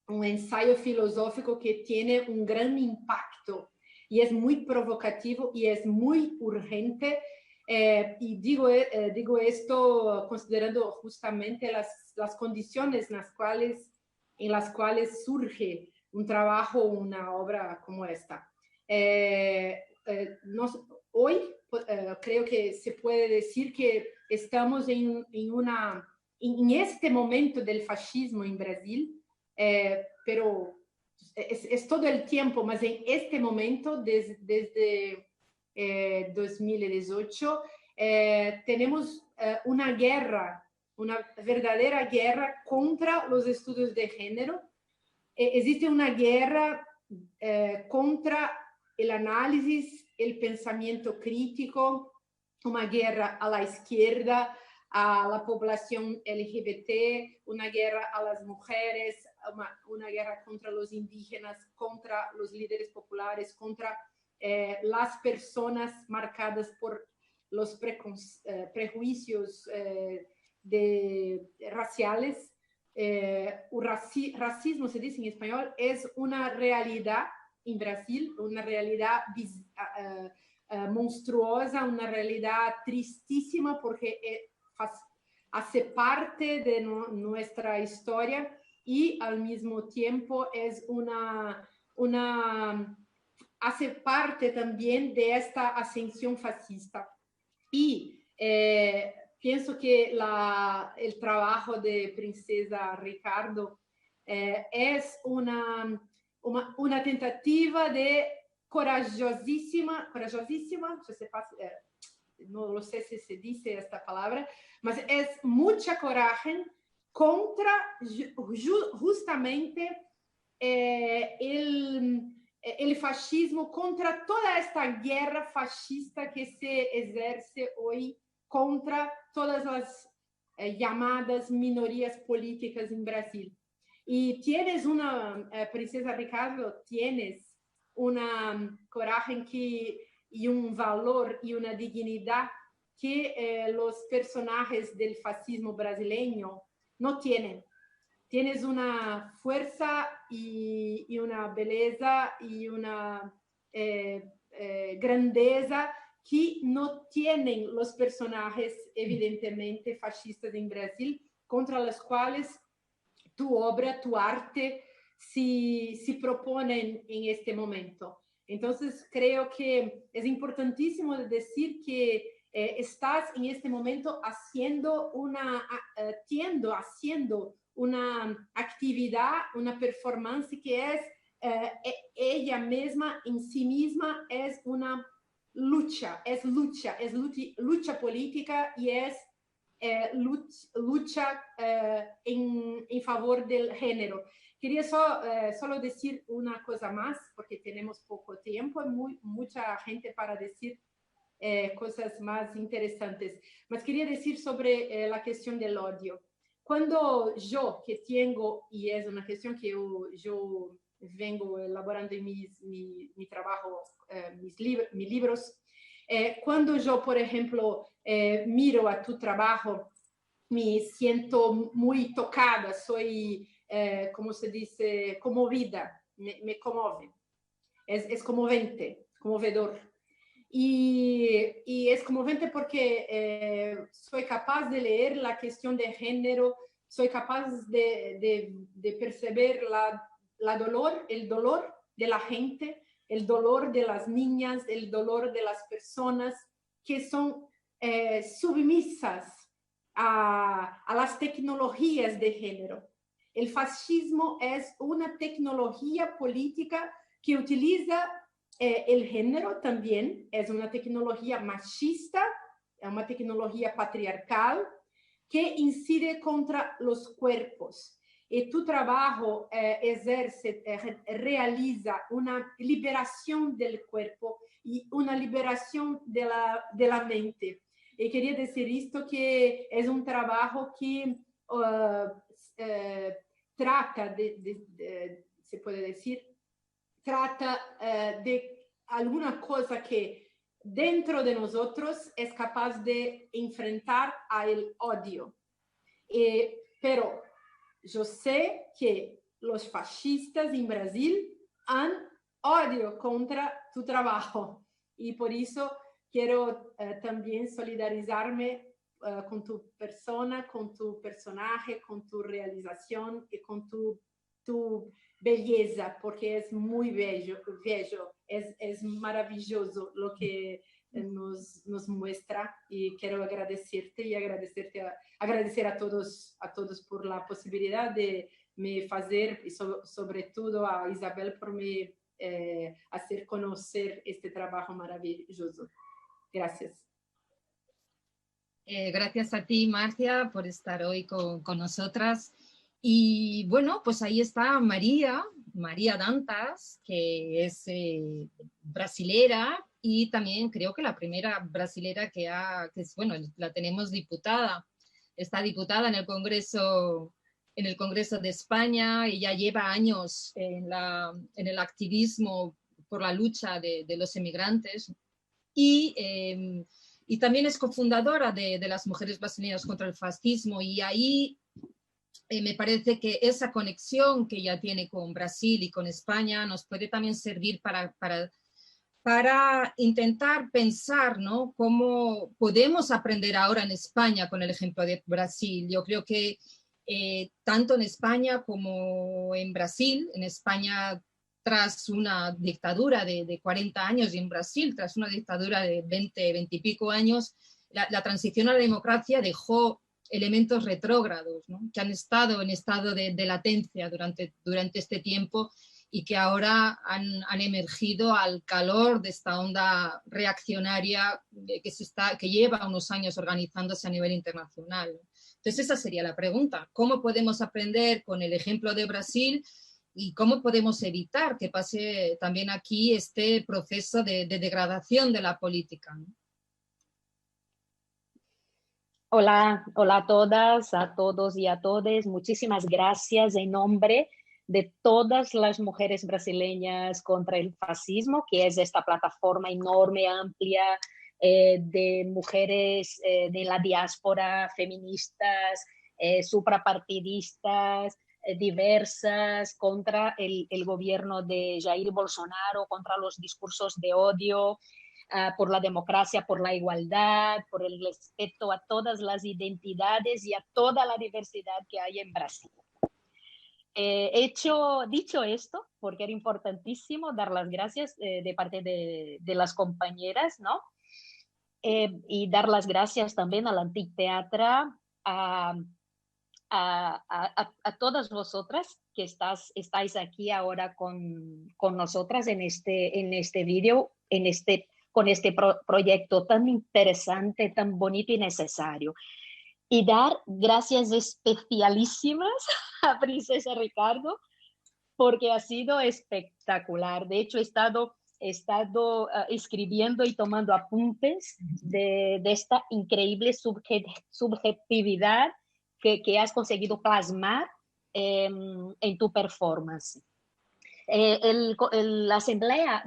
un ensayo filosófico que tiene un gran impacto y es muy provocativo y es muy urgente. Y digo esto considerando justamente las condiciones en las cuales surge un trabajo, una obra como esta. Hoy creo que se puede decir que estamos en este momento del fascismo en Brasil, pero es todo el tiempo, mas en este momento, desde 2018, tenemos una guerra, una verdadera guerra contra los estudios de género. Existe una guerra contra el análisis, el pensamiento crítico, una guerra a la izquierda, a la población LGBT, una guerra a las mujeres, una guerra contra los indígenas, contra los líderes populares, contra las personas marcadas por los prejuicios raciales. Racismo, se dice en español, es una realidad en Brasil, una realidad monstruosa, una realidad tristísima porque hace parte de nuestra historia y al mismo tiempo es hace parte también de esta ascensión fascista. Y pienso que el trabajo de Princesa Ricardo es una tentativa de corajosísima, no lo sé si se dice esta palabra, mas es mucha coraje contra justamente el fascismo, contra toda esta guerra fascista que se ejerce hoy contra todas las llamadas minorías políticas en Brasil. Y tienes Princesa Ricardo, tienes una coraje y un valor y una dignidad que los personajes del fascismo brasileño no tienen. Tienes una fuerza y una belleza y una grandeza que no tienen los personajes evidentemente fascistas en Brasil, contra los cuales tu obra, tu arte se proponen en este momento. Entonces creo que es importantísimo decir que estás en este momento haciendo una actividad, una performance que es ella misma, en sí misma, es una lucha política y es lucha en favor del género. Quería solo decir una cosa más, porque tenemos poco tiempo y mucha gente para decir cosas más interesantes. Mas quería decir sobre la cuestión del odio. Cuando yo, que tengo, y es una cuestión que yo vengo elaborando en mi trabajo, mis libros, cuando yo, por ejemplo, miro a tu trabajo, me siento muy tocada, soy, como se dice, conmovida, me conmueve. Es conmovedor. Y es conmovente porque soy capaz de leer la cuestión de género, soy capaz de percibir el dolor de la gente, el dolor de las niñas, el dolor de las personas que son sumisas a las tecnologías de género. El fascismo es una tecnología política que utiliza el género también, es una tecnología machista, es una tecnología patriarcal que incide contra los cuerpos. Y tu trabajo realiza una liberación del cuerpo y una liberación de la mente. Y quería decir esto, que es un trabajo que trata se puede decir, trata de alguna cosa que dentro de nosotros es capaz de enfrentar al odio. Pero yo sé que los fascistas en Brasil han odio contra tu trabajo y por eso quiero también solidarizarme con tu persona, con tu personaje, con tu realización y con tu belleza, porque es muy bello, es maravilloso lo que nos muestra, y quiero agradecerte y agradecer a todos por la posibilidad de me hacer, y sobre todo a Isabel por me hacer conocer este trabajo maravilloso. Gracias. Gracias a ti, Marcia, por estar hoy con nosotras. Y bueno, pues ahí está María Dantas, que es brasilera y también creo que la primera brasilera bueno, la tenemos diputada. Está diputada en el Congreso de España y ya lleva años en el activismo por la lucha de los emigrantes. Y también es cofundadora de las Mujeres Brasileñas contra el Fascismo, y ahí me parece que esa conexión que ella tiene con Brasil y con España nos puede también servir para intentar pensar, ¿no?, cómo podemos aprender ahora en España con el ejemplo de Brasil. Yo creo que tanto en España como en Brasil, en España tras una dictadura de 40 años y en Brasil tras una dictadura de 20 y pico años, la transición a la democracia dejó elementos retrógrados, ¿no?, que han estado en estado de latencia durante este tiempo y que ahora han emergido al calor de esta onda reaccionaria que lleva unos años organizándose a nivel internacional. Entonces esa sería la pregunta: ¿cómo podemos aprender con el ejemplo de Brasil y cómo podemos evitar que pase también aquí este proceso de degradación de la política, ¿no? Hola a todas, a todos y a todes. Muchísimas gracias en nombre de todas las mujeres brasileñas contra el fascismo, que es esta plataforma enorme, amplia, de mujeres de la diáspora, feministas, suprapartidistas, diversas, contra el gobierno de Jair Bolsonaro, contra los discursos de odio, por la democracia, por la igualdad, por el respeto a todas las identidades y a toda la diversidad que hay en Brasil. Dicho esto, porque era importantísimo dar las gracias de parte de las compañeras, ¿no? Y dar las gracias también al Antic Teatre, a todas vosotras que estáis aquí ahora con nosotras en este vídeo, con este proyecto tan interesante, tan bonito y necesario. y dar gracias especialísimas a Princesa Ricardo, porque ha sido espectacular. De hecho, he estado escribiendo y tomando apuntes de esta increíble subjetividad que has conseguido plasmar en tu performance. La Asamblea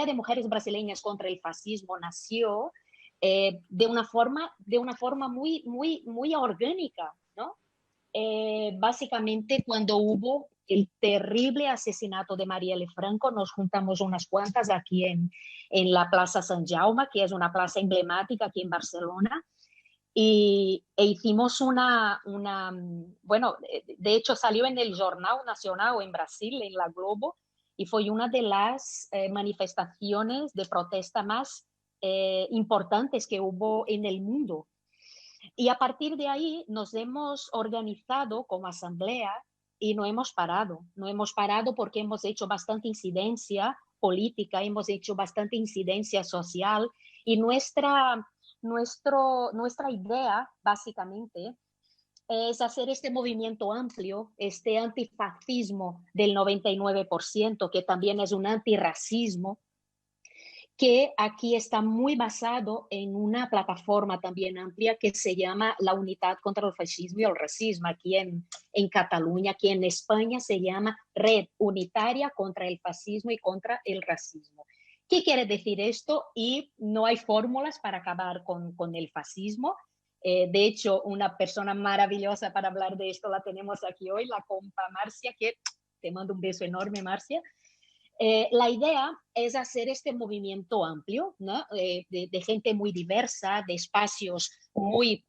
de Mujeres Brasileñas contra el Fascismo nació de una forma muy, muy, muy orgánica, ¿no? Básicamente, cuando hubo el terrible asesinato de Marielle Franco, nos juntamos unas cuantas aquí en la Plaza San Jaume, que es una plaza emblemática aquí en Barcelona, e hicimos bueno, de hecho salió en el Jornal Nacional en Brasil, en la Globo, y fue una de las manifestaciones de protesta más importantes que hubo en el mundo. Y a partir de ahí nos hemos organizado como asamblea y no hemos parado. No hemos parado porque hemos hecho bastante incidencia política, hemos hecho bastante incidencia social, y nuestra idea, básicamente, es hacer este movimiento amplio, este antifascismo del 99%, que también es un antirracismo, que aquí está muy basado en una plataforma también amplia que se llama la Unidad contra el Fascismo y el Racismo. Aquí en Cataluña, aquí en España, se llama Red Unitaria contra el Fascismo y contra el Racismo. ¿Qué quiere decir esto? Y no hay fórmulas para acabar con el fascismo. De hecho, una persona maravillosa para hablar de esto la tenemos aquí hoy, la compa Marcia, que te mando un beso enorme, Marcia. La idea es hacer este movimiento amplio, ¿no? De gente muy diversa, de espacios muy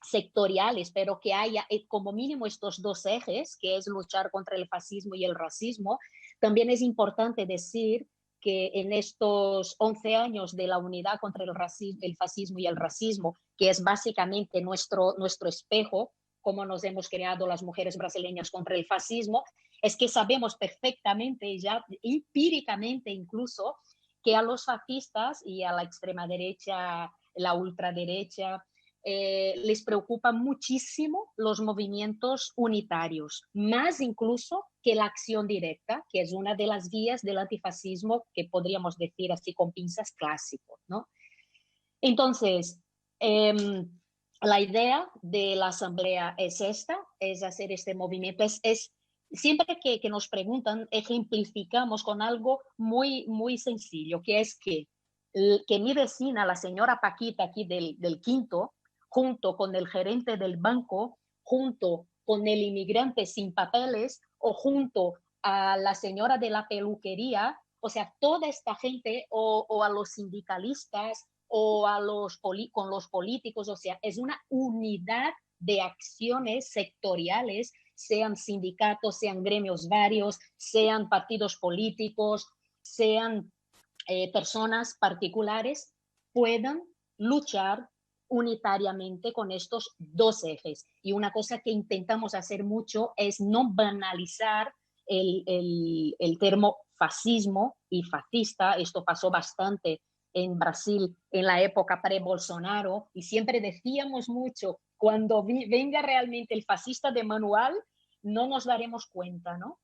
sectoriales, pero que haya como mínimo estos dos ejes, que es luchar contra el fascismo y el racismo. También es importante decir que en estos 11 años de la unidad contra el fascismo y el racismo, que es básicamente nuestro espejo, cómo nos hemos creado las mujeres brasileñas contra el fascismo, es que sabemos perfectamente, ya empíricamente incluso, que a los fascistas y a la extrema derecha, la ultraderecha, les preocupan muchísimo los movimientos unitarios, más incluso que la acción directa, que es una de las vías del antifascismo que podríamos decir así con pinzas clásico, ¿no? Entonces, la idea de la asamblea es esta, es hacer este movimiento, siempre que nos preguntan, ejemplificamos con algo muy, muy sencillo, que es que mi vecina, la señora Paquita aquí del Quinto, junto con el gerente del banco, junto con el inmigrante sin papeles o junto a la señora de la peluquería, o sea, toda esta gente o a los sindicalistas o con los políticos, o sea, es una unidad de acciones sectoriales, sean sindicatos, sean gremios varios, sean partidos políticos, sean personas particulares, puedan luchar unitariamente con estos dos ejes. Y una cosa que intentamos hacer mucho es no banalizar el término fascismo y fascista. Esto pasó bastante en Brasil en la época pre-Bolsonaro, y siempre decíamos mucho, cuando venga realmente el fascista de manual, no nos daremos cuenta, ¿no?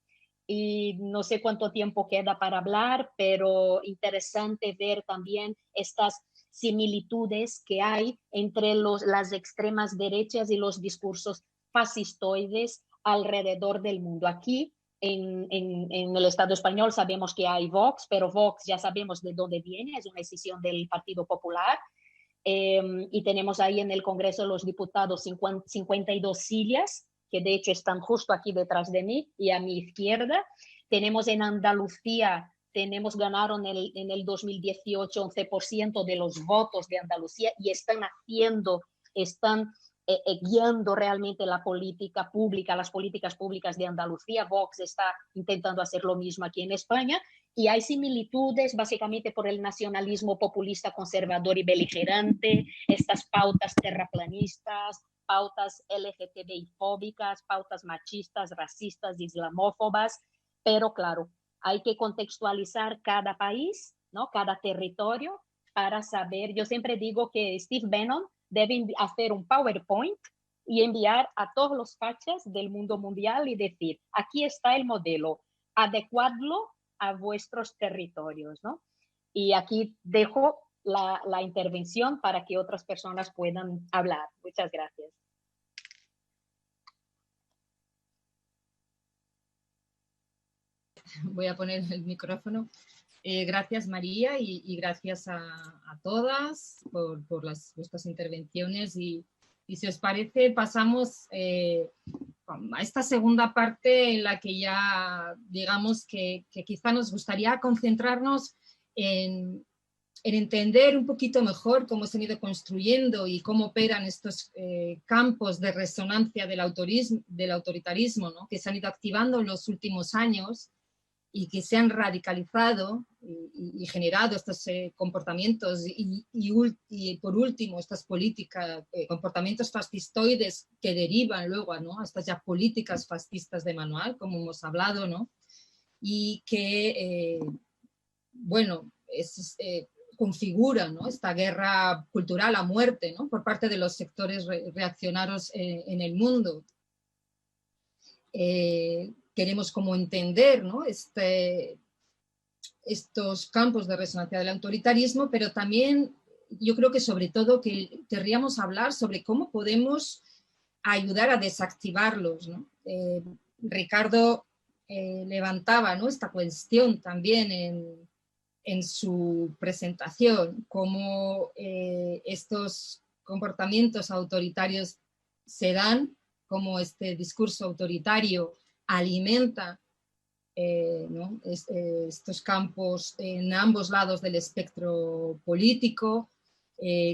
Y no sé cuánto tiempo queda para hablar, pero interesante ver también estas similitudes que hay entre las extremas derechas y los discursos fascistoides alrededor del mundo. Aquí en el Estado español sabemos que hay Vox, pero Vox ya sabemos de dónde viene, es una decisión del Partido Popular. Y tenemos ahí en el Congreso los diputados 52 sillas, que de hecho están justo aquí detrás de mí y a mi izquierda. Tenemos en Andalucía, ganaron en el 2018 11% de los votos de Andalucía y están guiando realmente la política pública, las políticas públicas de Andalucía. Vox está intentando hacer lo mismo aquí en España, y hay similitudes básicamente por el nacionalismo populista, conservador y beligerante, estas pautas terraplanistas, pautas LGTBI-fóbicas, pautas machistas, racistas, islamófobas, pero claro, hay que contextualizar cada país, ¿no? Cada territorio, para saber. Yo siempre digo que Steve Bannon debe hacer un PowerPoint y enviar a todos los fachas del mundo mundial y decir, aquí está el modelo, adecuadlo a vuestros territorios, ¿no? Y aquí dejo la intervención para que otras personas puedan hablar. Muchas gracias. Voy a poner el micrófono. Gracias María y gracias a todas por vuestras intervenciones y si os parece pasamos a esta segunda parte en la que ya digamos que quizá nos gustaría concentrarnos en entender un poquito mejor cómo se han ido construyendo y cómo operan estos campos de resonancia del autoritarismo, ¿no? Que se han ido activando en los últimos años y que se han radicalizado y generado estos comportamientos y por último estas políticas, comportamientos fascistoides que derivan luego, ¿no?, a estas ya políticas fascistas de manual, como hemos hablado, ¿no? Y que, bueno, configuran, ¿no?, esta guerra cultural a muerte, ¿no?, por parte de los sectores reaccionarios en el mundo. Queremos como entender, ¿no?, estos campos de resonancia del autoritarismo, pero también yo creo que sobre todo que querríamos hablar sobre cómo podemos ayudar a desactivarlos, ¿no? Ricardo levantaba, ¿no?, esta cuestión también en su presentación, cómo estos comportamientos autoritarios se dan, cómo este discurso autoritario alimenta ¿no?, estos campos en ambos lados del espectro político,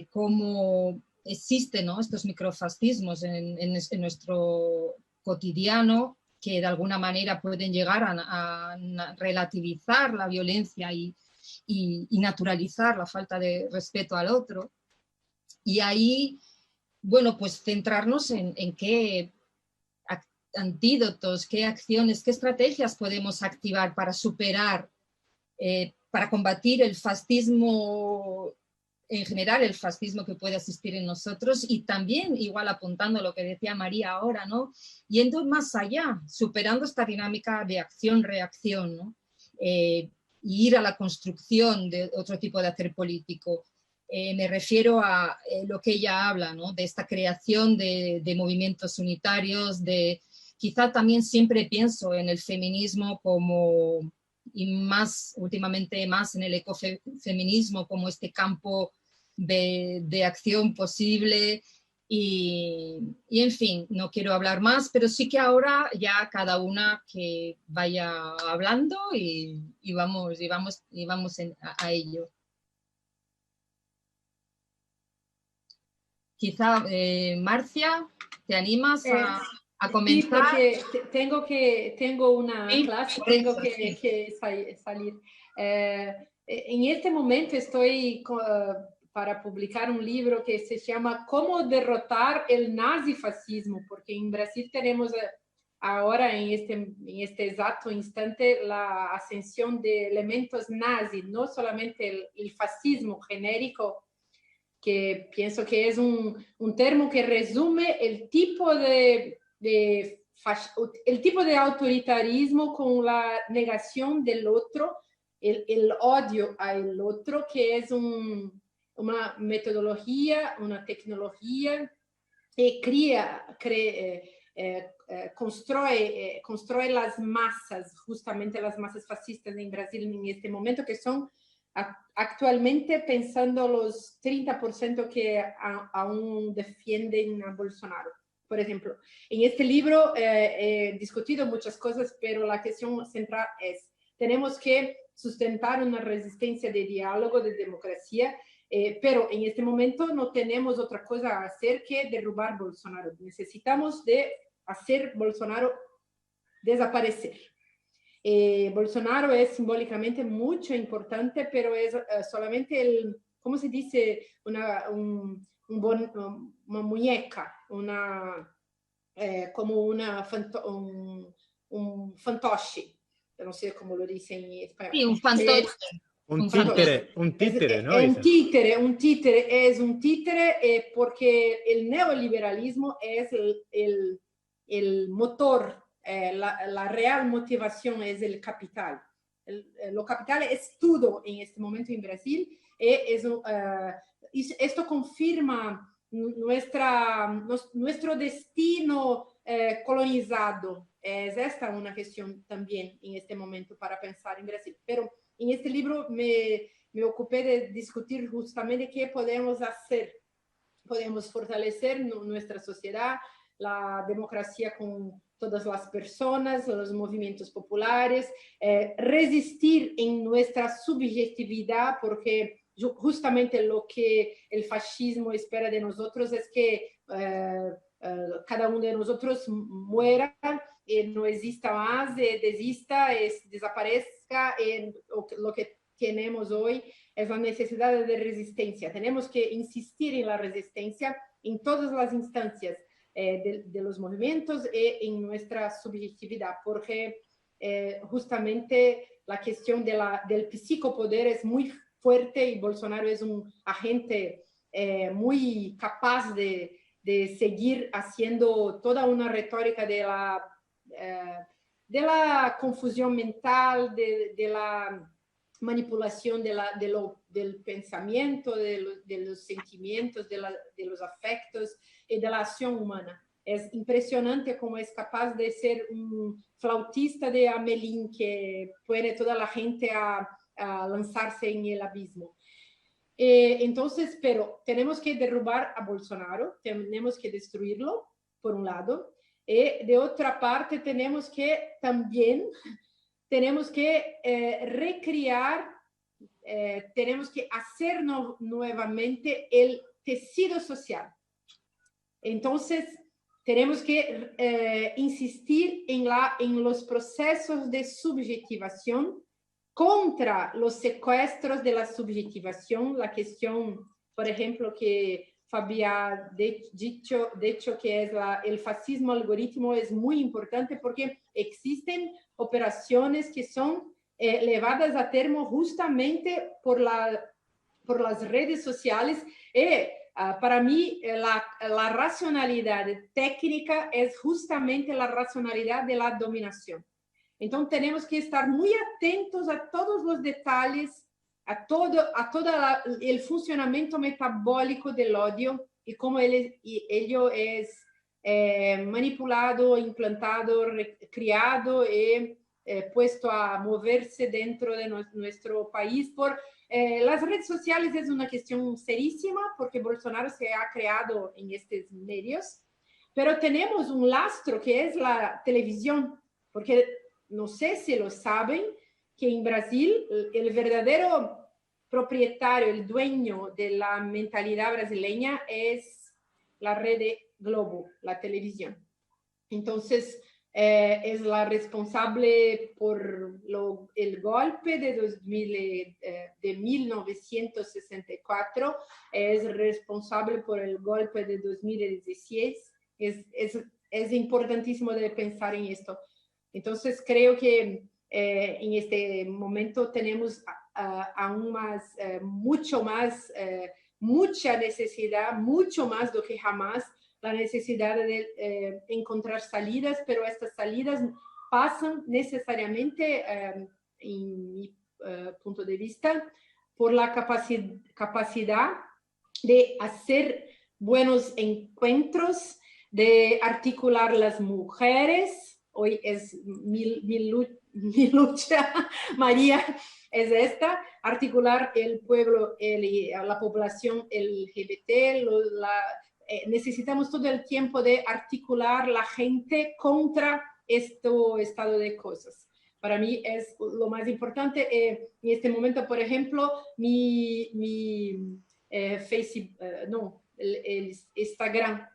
cómo existen, ¿no?, estos microfascismos en nuestro cotidiano que de alguna manera pueden llegar a relativizar la violencia y naturalizar la falta de respeto al otro. Y ahí, bueno, pues centrarnos en qué antídotos, qué acciones, qué estrategias podemos activar para superar, para combatir el fascismo en general, el fascismo que puede existir en nosotros y también, igual apuntando lo que decía María ahora, ¿no?, yendo más allá, superando esta dinámica de acción-reacción, ¿no?, y ir a la construcción de otro tipo de hacer político. Me refiero a lo que ella habla, ¿no?, de esta creación de movimientos unitarios, quizá también siempre pienso en el feminismo como, y más últimamente más en el ecofeminismo como este campo de acción posible y en fin, no quiero hablar más, pero sí que ahora ya cada una que vaya hablando y vamos a ello. Quizá, Marcia, ¿te animas a comenzar? Sí, porque tengo una clase, tengo que salir. En este momento estoy para publicar un libro que se llama Cómo derrotar el nazifascismo, porque en Brasil tenemos ahora, en este exacto instante, la ascensión de elementos nazis, no solamente el fascismo genérico, que pienso que es un término que resume el tipo de autoritarismo con la negación del otro, el odio al otro, que es una metodología, una tecnología que construye las masas, justamente las masas fascistas en Brasil en este momento, que son actualmente pensando los 30% que aún defienden a Bolsonaro. Por ejemplo, en este libro he discutido muchas cosas, pero la cuestión central es, tenemos que sustentar una resistencia de diálogo, de democracia, pero en este momento no tenemos otra cosa a hacer que derrubar Bolsonaro. Necesitamos de hacer Bolsonaro desaparecer. Bolsonaro es simbólicamente mucho importante, pero es solamente ¿cómo se dice? Una muñeca, como un fantoche. No sé cómo lo dicen en español. Sí, un fantoche. Un títere, ¿no? Un títere es un títere porque el neoliberalismo es el motor, la real motivación es el capital. Lo capital es todo en este momento en Brasil. Esto confirma nuestro destino colonizado. Es esta una cuestión también en este momento para pensar en Brasil. Pero en este libro me ocupé de discutir justamente qué podemos hacer. Podemos fortalecer nuestra sociedad, la democracia con todas las personas, los movimientos populares, resistir en nuestra subjetividad, porque justamente lo que el fascismo espera de nosotros es que cada uno de nosotros muera, no exista más, desista, desaparezca. Lo que tenemos hoy es la necesidad de resistencia. Tenemos que insistir en la resistencia en todas las instancias de los movimientos y en nuestra subjetividad, porque justamente la cuestión del psicopoder es muy fuerte y Bolsonaro es un agente muy capaz de seguir haciendo toda una retórica de la confusión mental, de la manipulación del pensamiento, de los sentimientos, de los afectos y de la acción humana. Es impresionante cómo es capaz de ser un flautista de Amelín que pone toda la gente a lanzarse en el abismo. Entonces, pero tenemos que derrubar a Bolsonaro, tenemos que destruirlo, por un lado, y de otra parte tenemos que recrear, tenemos que hacer nuevamente el tejido social. Entonces, tenemos que insistir en los procesos de subjetivación contra los secuestros de la subjetivación, la cuestión, por ejemplo, que Fabi ha dicho que es el fascismo algoritmo, es muy importante porque existen operaciones que son llevadas a termo justamente por las redes sociales. Para mí, la racionalidad técnica es justamente la racionalidad de la dominación. Entonces, tenemos que estar muy atentos a todos los detalles, a todo el funcionamiento metabólico del odio y cómo ello es manipulado, implantado, criado y puesto a moverse dentro de nuestro país. Las redes sociales es una cuestión serísima porque Bolsonaro se ha creado en estos medios, pero tenemos un lastro que es la televisión, porque no sé si lo saben, que en Brasil el verdadero propietario, el dueño de la mentalidad brasileña es la red Globo, la televisión. Entonces, es la responsable por el golpe de 1964, es responsable por el golpe de 2016. Es importantísimo de pensar en esto. Entonces, creo que en este momento tenemos aún más, mucha necesidad, mucho más do que jamás, la necesidad de encontrar salidas, pero estas salidas pasan necesariamente, en mi punto de vista, por la capacidad de hacer buenos encuentros, de articular las mujeres. Hoy es mi lucha, María, es esta, articular el pueblo, la población LGBT. Necesitamos todo el tiempo de articular la gente contra este estado de cosas. Para mí es lo más importante. En este momento, por ejemplo, el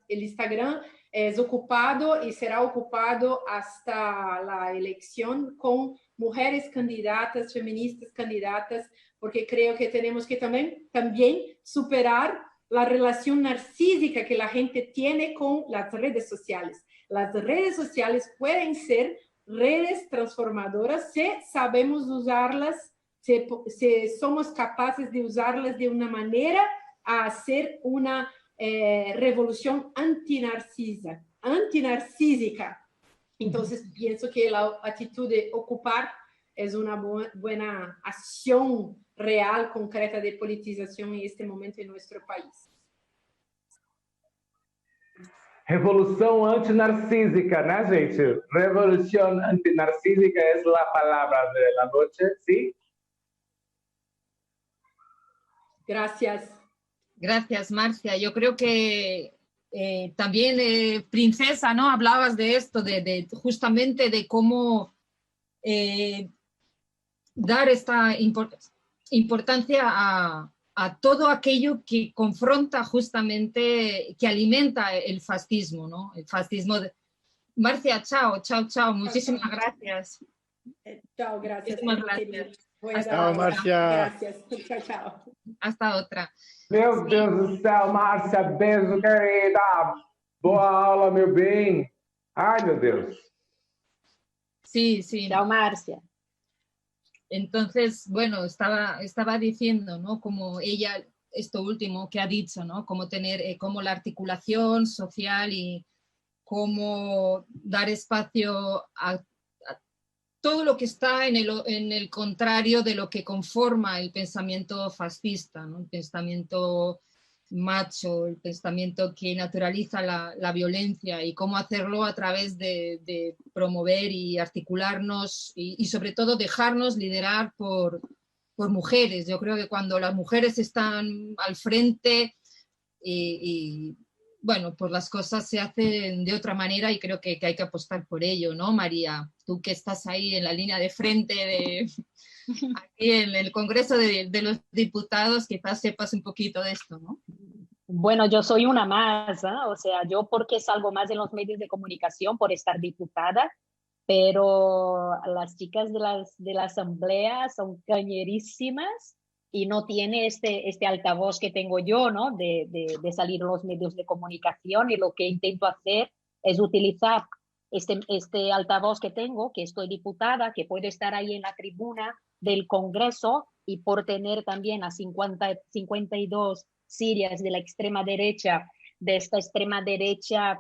Instagram es ocupado y será ocupado hasta la elección con mujeres candidatas, feministas candidatas, porque creo que tenemos que también superar la relación narcísica que la gente tiene con las redes sociales. Las redes sociales pueden ser redes transformadoras si sabemos usarlas si somos capaces de usarlas de una manera a hacer una revolución antinarcísica. Entonces, pienso que la actitud de ocupar es una buena acción real, concreta de politización en este momento en nuestro país. Revolução antinarcísica, né, gente? Revolução antinarcísica é a palavra da noite, ¿sí? Gracias. Gracias, Marcia. Yo creo que también, Princesa, ¿no? Hablabas de esto, de justamente de cómo dar esta importancia a todo aquello que confronta justamente, que alimenta el fascismo, ¿no? El fascismo. Marcia, chao. Muchísimas gracias. Chao, gracias. Muchísimas gracias. Chao, Marcia. Gracias. Chao. Hasta otra. Meu Deus do céu, Márcia, beijo, querida. Boa aula, meu bem. Ai, meu Deus. Sí. Chao, Marcia. Entonces, bueno, estaba diciendo, ¿no? Como ella, esto último que ha dicho, ¿no? Cómo tener, cómo la articulación social y cómo dar espacio a todo lo que está en el contrario de lo que conforma el pensamiento fascista, ¿no? El pensamiento macho, el pensamiento que naturaliza la violencia, y cómo hacerlo a través de promover y articularnos y sobre todo dejarnos liderar por mujeres. Yo creo que cuando las mujeres están al frente bueno, pues las cosas se hacen de otra manera, y creo que hay que apostar por ello, ¿no, María? Tú que estás ahí en la línea de frente aquí en el Congreso de los Diputados, quizás sepas un poquito de esto, ¿no? Bueno, yo soy una más, ¿eh? O sea, yo porque salgo más en los medios de comunicación por estar diputada, pero las chicas de la asamblea son cañerísimas y no tiene este altavoz que tengo yo, ¿no? De salir a los medios de comunicación, y lo que intento hacer es utilizar este altavoz que tengo, que estoy diputada, que puedo estar ahí en la tribuna del Congreso, y por tener también a 52 sirias de la extrema derecha, de esta extrema derecha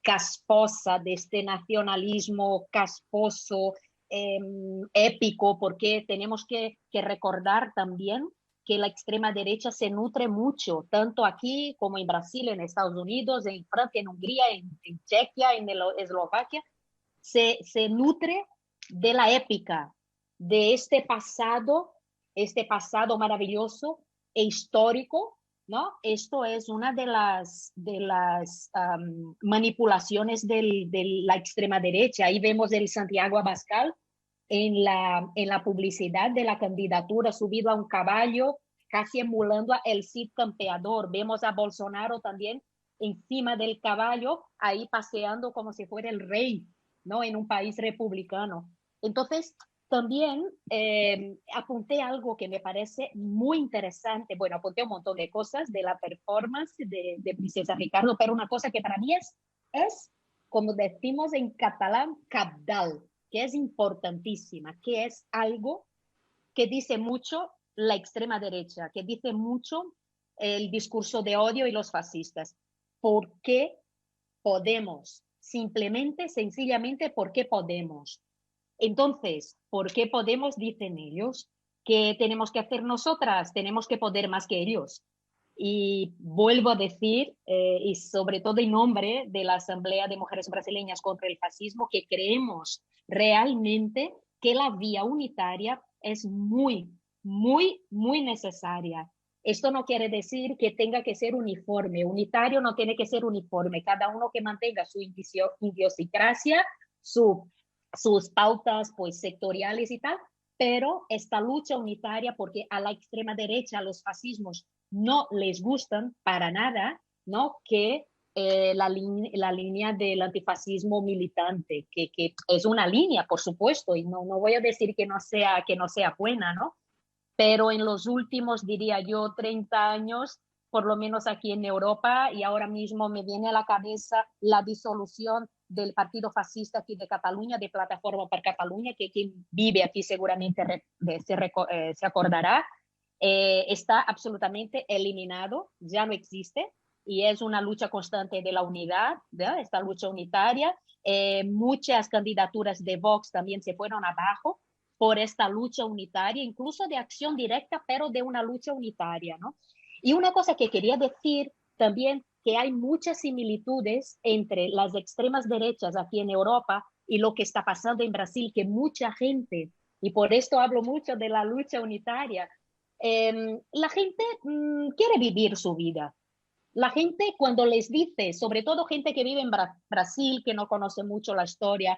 casposa, de este nacionalismo casposo, épico, porque tenemos que recordar también que la extrema derecha se nutre mucho, tanto aquí como en Brasil, en Estados Unidos, en Francia, en Hungría, en Chequia, en Eslovaquia, se nutre de la épica, de este pasado maravilloso e histórico, ¿no? Esto es una de las manipulaciones de la extrema derecha. Ahí vemos el Santiago Abascal en la publicidad de la candidatura, subido a un caballo, casi emulando a el Cid Campeador. Vemos a Bolsonaro también encima del caballo, ahí paseando como si fuera el rey, ¿no? En un país republicano. Entonces, también apunté algo que me parece muy interesante. Bueno, apunté un montón de cosas de la performance de Princesa Ricardo, pero una cosa que para mí es, como decimos en catalán, cabdal, que es importantísima, que es algo que dice mucho la extrema derecha, que dice mucho el discurso de odio y los fascistas. ¿Por qué podemos? Simplemente, sencillamente, ¿por qué podemos? Entonces, ¿por qué podemos? Dicen ellos. ¿Qué tenemos que hacer nosotras? Tenemos que poder más que ellos. Y vuelvo a decir, y sobre todo en nombre de la Asamblea de Mujeres Brasileñas contra el Fascismo, que creemos realmente que la vía unitaria es muy, muy, muy necesaria. Esto no quiere decir que tenga que ser uniforme. Unitario no tiene que ser uniforme. Cada uno que mantenga su idiosincrasia, sus pautas pues sectoriales y tal, pero esta lucha unitaria, porque a la extrema derecha, a los fascismos, no les gustan para nada, ¿no? Que la línea del antifascismo militante, que es una línea, por supuesto, y no voy a decir que no sea buena, ¿no? Pero en los últimos, diría yo, 30 años, por lo menos aquí en Europa, y ahora mismo me viene a la cabeza la disolución del partido fascista aquí de Cataluña, de Plataforma per Cataluña, que quien vive aquí seguramente se acordará, está absolutamente eliminado, ya no existe, y es una lucha constante de la unidad, ¿verdad? Esta lucha unitaria. Muchas candidaturas de Vox también se fueron abajo por esta lucha unitaria, incluso de acción directa, pero de una lucha unitaria, ¿no? Y una cosa que quería decir también, que hay muchas similitudes entre las extremas derechas aquí en Europa y lo que está pasando en Brasil, que mucha gente, y por esto hablo mucho de la lucha unitaria, la gente quiere vivir su vida. La gente cuando les dice, sobre todo gente que vive en Brasil, que no conoce mucho la historia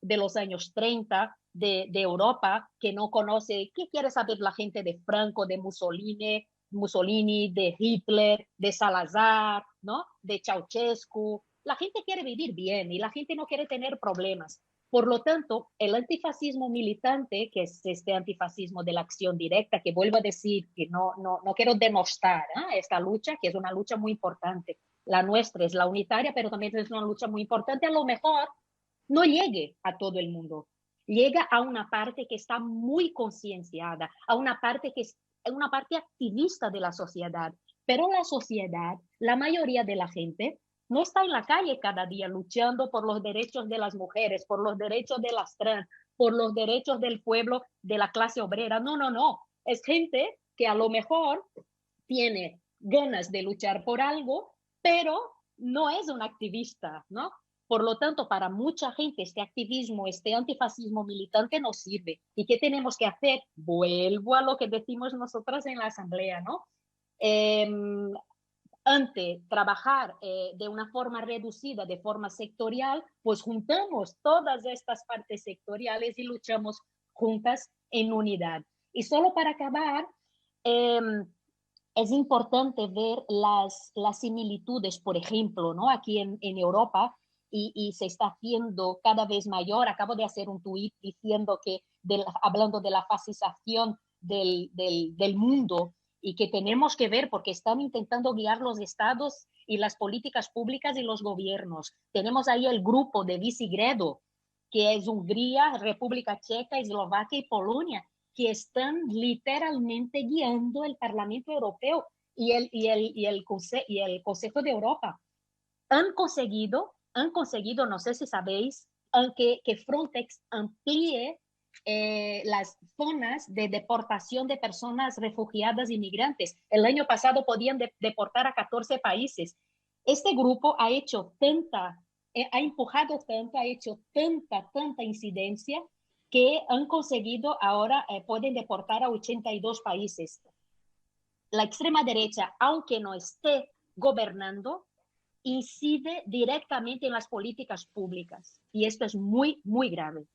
de los años 30 de Europa, que no conoce, ¿qué quiere saber la gente de Franco, de Mussolini, de Hitler, de Salazar, ¿no? De Ceausescu? La gente quiere vivir bien y la gente no quiere tener problemas. Por lo tanto, el antifascismo militante, que es este antifascismo de la acción directa, que vuelvo a decir que no quiero denostar esta lucha, que es una lucha muy importante. La nuestra es la unitaria, pero también es una lucha muy importante. A lo mejor no llegue a todo el mundo. Llega a una parte que está muy concienciada, a una parte que es una parte activista de la sociedad. Pero la sociedad, la mayoría de la gente, no está en la calle cada día luchando por los derechos de las mujeres, por los derechos de las trans, por los derechos del pueblo, de la clase obrera. No. Es gente que a lo mejor tiene ganas de luchar por algo, pero no es un activista, ¿no? Por lo tanto, para mucha gente este activismo, este antifascismo militante no sirve. ¿Y qué tenemos que hacer? Vuelvo a lo que decimos nosotras en la asamblea, ¿no? Ante trabajar de una forma reducida, de forma sectorial, pues juntamos todas estas partes sectoriales y luchamos juntas en unidad. Y solo para acabar, es importante ver las similitudes, por ejemplo, ¿no? Aquí en Europa, y se está haciendo cada vez mayor. Acabo de hacer un tuit diciendo que, hablando de la fascización del mundo, y que tenemos que ver porque están intentando guiar los estados y las políticas públicas y los gobiernos. Tenemos ahí el grupo de Visegrado, que es Hungría, República Checa, Eslovaquia y Polonia, que están literalmente guiando el Parlamento Europeo y el Consejo de Europa. Han conseguido, no sé si sabéis, que Frontex amplíe las zonas de deportación de personas refugiadas y migrantes. El año pasado podían deportar a 14 países. Este grupo ha hecho ha empujado tanto, ha hecho tanta incidencia que han conseguido ahora, pueden deportar a 82 países. La extrema derecha, aunque no esté gobernando, incide directamente en las políticas públicas. Y esto es muy, muy grave.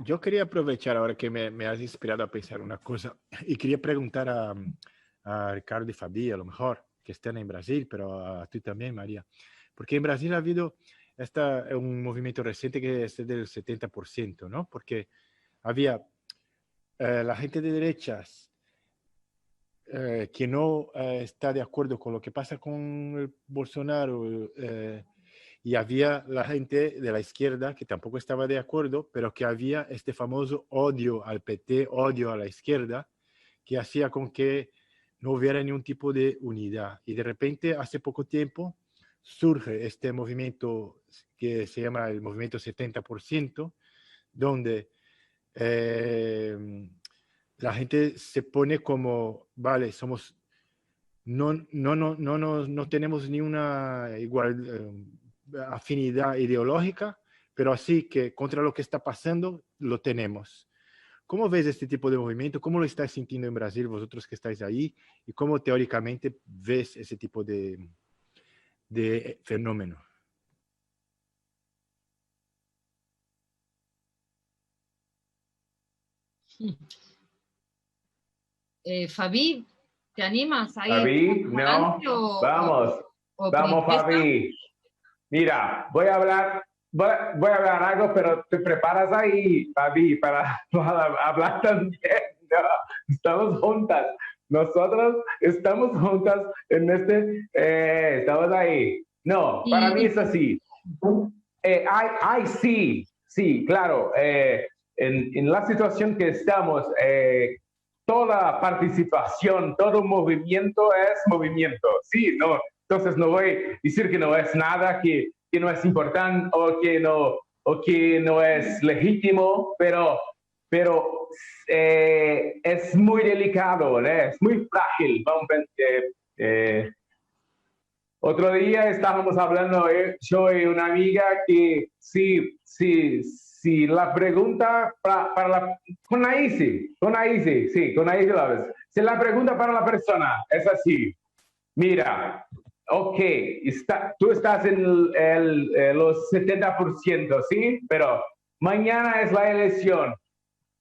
Yo quería aprovechar ahora que me has inspirado a pensar una cosa y quería preguntar a Ricardo y Fabi, a lo mejor, que están en Brasil, pero a ti también, María. Porque en Brasil ha habido un movimiento reciente que es del 70%, ¿no? Porque había la gente de derechas que no está de acuerdo con lo que pasa con el Bolsonaro, y había la gente de la izquierda que tampoco estaba de acuerdo, pero que había este famoso odio al PT, odio a la izquierda, que hacía con que no hubiera ningún tipo de unidad. Y de repente, hace poco tiempo, surge este movimiento que se llama el movimiento 70%, donde la gente se pone como, vale, no tenemos ni una igual afinidad ideológica, pero así que contra lo que está pasando lo tenemos. ¿Cómo ves este tipo de movimiento? ¿Cómo lo estáis sintiendo en Brasil, vosotros que estáis ahí? ¿Y cómo teóricamente ves ese tipo de fenómeno? Fabi, ¿te animas? Fabi, no, vamos, Fabi. Mira, voy a hablar algo, pero te preparas ahí, Fabi, para hablar también. No, estamos juntas. Nosotros estamos juntas en estamos ahí. No, para mí es así. Sí, claro. En la situación que estamos, toda participación, todo movimiento es movimiento. Sí, no, entonces no voy a decir que no es nada, que no es importante o que no es legítimo, pero es muy delicado, ¿no? Es muy frágil. Otro día estábamos hablando, yo y una amiga, que si la pregunta con Aisi, la vez. Si la pregunta para la persona es así, mira, ok, tú estás en los 70%, ¿sí? Pero mañana es la elección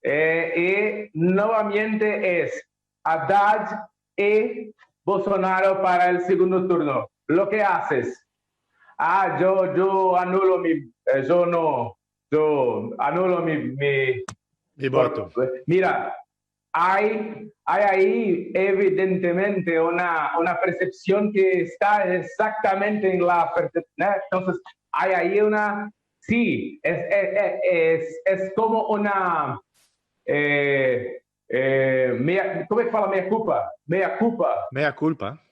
y nuevamente es Haddad y Bolsonaro para el segundo turno. Lo que haces, yo anulo yo anulo mi voto. Mira, hay ahí evidentemente una percepción que está exactamente en la percepción. Entonces, hay ahí sí, es como una, ¿cómo se llama? Mea culpa. Mea culpa.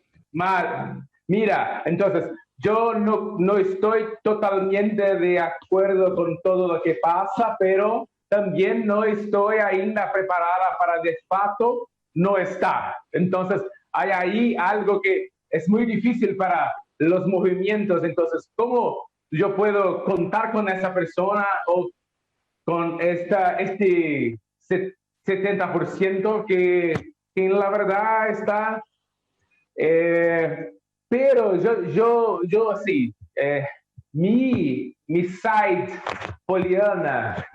Mira, entonces, yo no estoy totalmente de acuerdo con todo lo que pasa, pero también no estoy ainda preparada para de facto no estar. Entonces, hay ahí algo que es muy difícil para los movimientos. Entonces, ¿cómo yo puedo contar con esa persona o con este 70% que en la verdad está... pero yo sí, mi site poliana,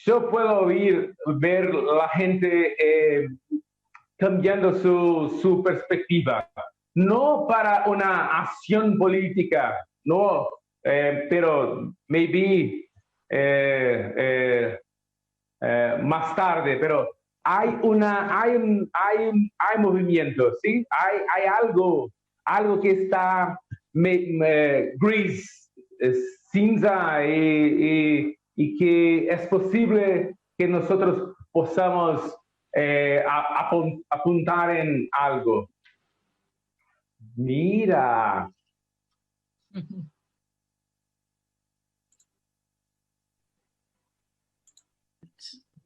yo puedo ver la gente cambiando su perspectiva, no para una acción política, no, pero maybe más tarde, pero hay movimientos, ¿sí? Hay algo que está gris, cinza y que es posible que nosotros podamos apuntar en algo. Mira.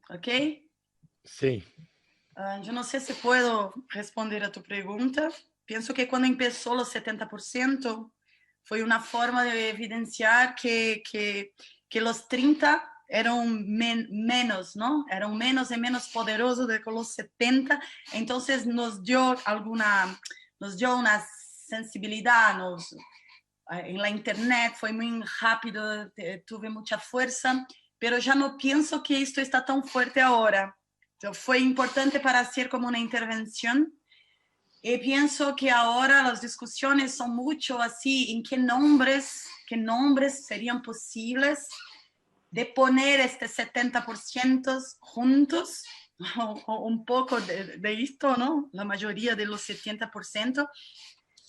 ¿Ok? Sí. Yo no sé si puedo responder a tu pregunta. Pienso que cuando empezó los 70% fue una forma de evidenciar que los 30 eran menos, ¿no? Eran menos y menos poderosos de los 70. Entonces nos dio una sensibilidad, en la internet fue muy rápido, tuve mucha fuerza, pero ya no pienso que esto está tan fuerte ahora. Fue importante para hacer como una intervención y pienso que ahora las discusiones son mucho así, en qué nombres serían posibles de poner este 70% juntos, o un poco de esto, ¿no? La mayoría de los 70%.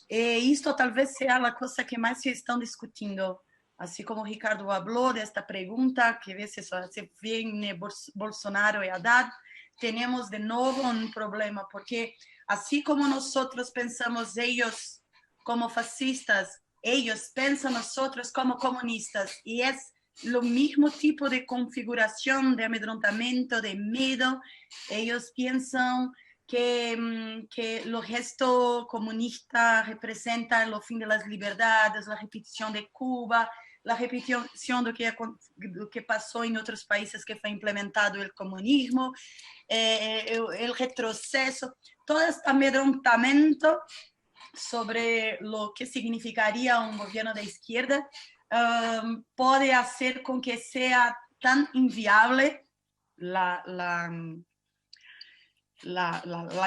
Esto tal vez sea la cosa que más se están discutiendo. Así como Ricardo habló de esta pregunta, que a veces se viene Bolsonaro y Haddad, tenemos de nuevo un problema, porque así como nosotros pensamos ellos como fascistas, ellos piensan nosotros como comunistas, y es lo mismo tipo de configuración de amedrontamiento, de miedo. Ellos piensan que el gesto comunista representa el fin de las libertades, la repetición de Cuba, la repetición de lo que pasó en otros países que fue implementado el comunismo, el retroceso, todo este amedrontamiento sobre lo que significaría un gobierno de izquierda puede hacer con que sea tan inviable la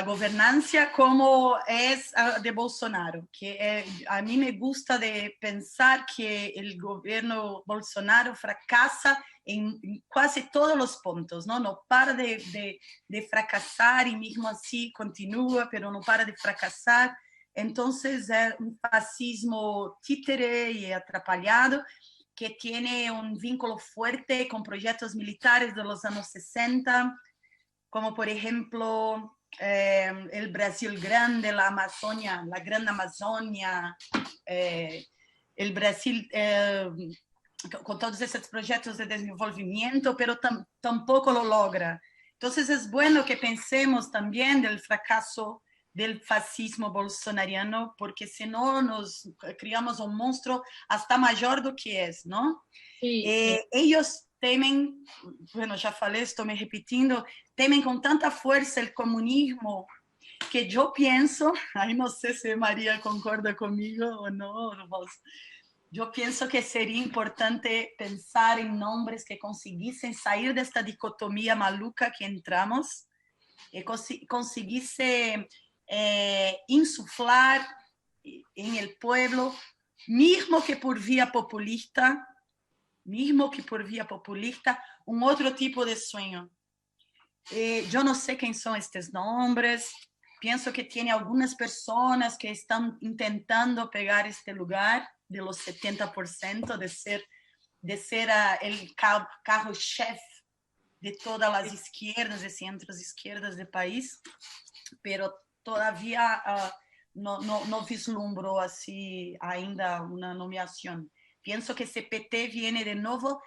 gobernanza como es de Bolsonaro, que a mí me gusta de pensar que el gobierno Bolsonaro fracasa en casi todos los puntos, ¿no? No para de fracasar y mismo así continúa, pero no para de fracasar Entonces es un fascismo títere y atrapalhado que tiene un vínculo fuerte con proyectos militares de los años 60, como por ejemplo el Brasil Grande, la Amazonia, la Gran Amazonia, el Brasil con todos esos proyectos de desenvolvimiento, pero tampoco lo logra. Entonces es bueno que pensemos también del fracaso del fascismo bolsonariano, porque si no nos criamos un monstruo hasta mayor do que es, ¿no? Sí. Ellos temen, bueno, ya falei, estoy me repitiendo, temen con tanta fuerza el comunismo que yo pienso, ay, no sé si María concorda conmigo o no, vos. Yo pienso que sería importante pensar en nombres que conseguiesen salir de esta dicotomía maluca que entramos, que conseguisse insuflar en el pueblo, mismo que por vía populista, un otro tipo de sueño. Yo no sé quién son estos nombres, pienso que tiene algunas personas que están intentando pegar este lugar de los 70%, de ser el carro-chefe de todas las izquierdas y centros izquierdas del país, pero todavía no vislumbro así ainda una nomeación. Pienso que si PT viene de nuevo,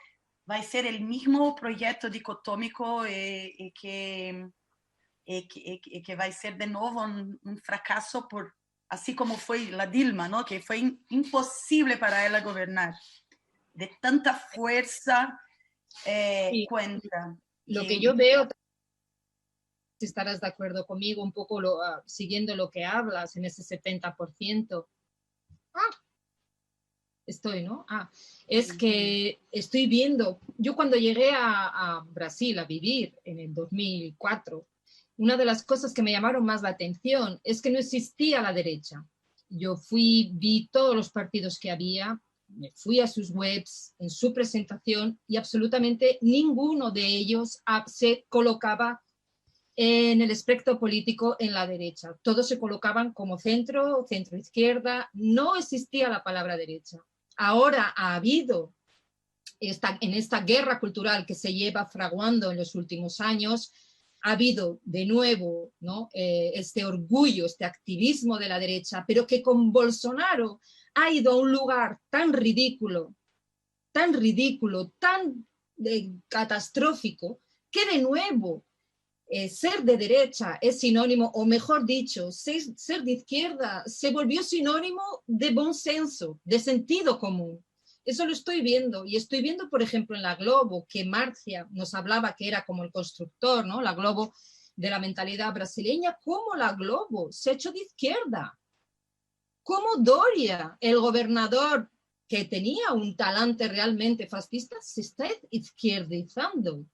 va a ser el mismo proyecto dicotómico y que va a ser de nuevo un fracaso, así como fue la Dilma, ¿no? Que fue imposible para ella gobernar. De tanta fuerza cuenta. Lo que yo veo, si estarás de acuerdo conmigo, un poco siguiendo lo que hablas en ese 70%. Es que estoy viendo, yo cuando llegué a Brasil a vivir en el 2004, una de las cosas que me llamaron más la atención es que no existía la derecha. Yo vi todos los partidos que había, me fui a sus webs, en su presentación, y absolutamente ninguno de ellos se colocaba en el espectro político en la derecha. Todos se colocaban como centro, centro-izquierda, no existía la palabra derecha. Ahora ha habido, en esta guerra cultural que se lleva fraguando en los últimos años, ha habido de nuevo, ¿no? Este orgullo, este activismo de la derecha, pero que con Bolsonaro ha ido a un lugar tan ridículo, tan catastrófico, que de nuevo ser de derecha es sinónimo, o mejor dicho, ser de izquierda se volvió sinónimo de buen senso, de sentido común. Eso lo estoy viendo, y estoy viendo, por ejemplo, en la Globo, que Marcia nos hablaba que era como el constructor, ¿no? La Globo de la mentalidad brasileña, cómo la Globo se ha hecho de izquierda, cómo Doria, el gobernador que tenía un talante realmente fascista, se está izquierdizando.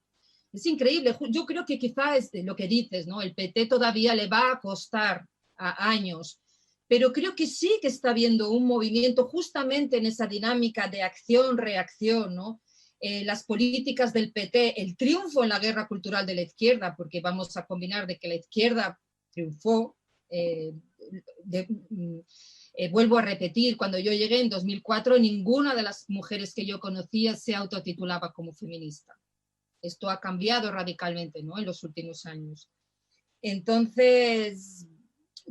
Es increíble. Yo creo que quizás lo que dices, ¿no? El PT todavía le va a costar años, pero creo que sí que está habiendo un movimiento justamente en esa dinámica de acción-reacción, ¿no? Las políticas del PT, el triunfo en la guerra cultural de la izquierda, porque vamos a combinar de que la izquierda triunfó. Vuelvo a repetir, cuando yo llegué en 2004, ninguna de las mujeres que yo conocía se autotitulaba como feminista. Esto ha cambiado radicalmente, ¿no? En los últimos años. Entonces,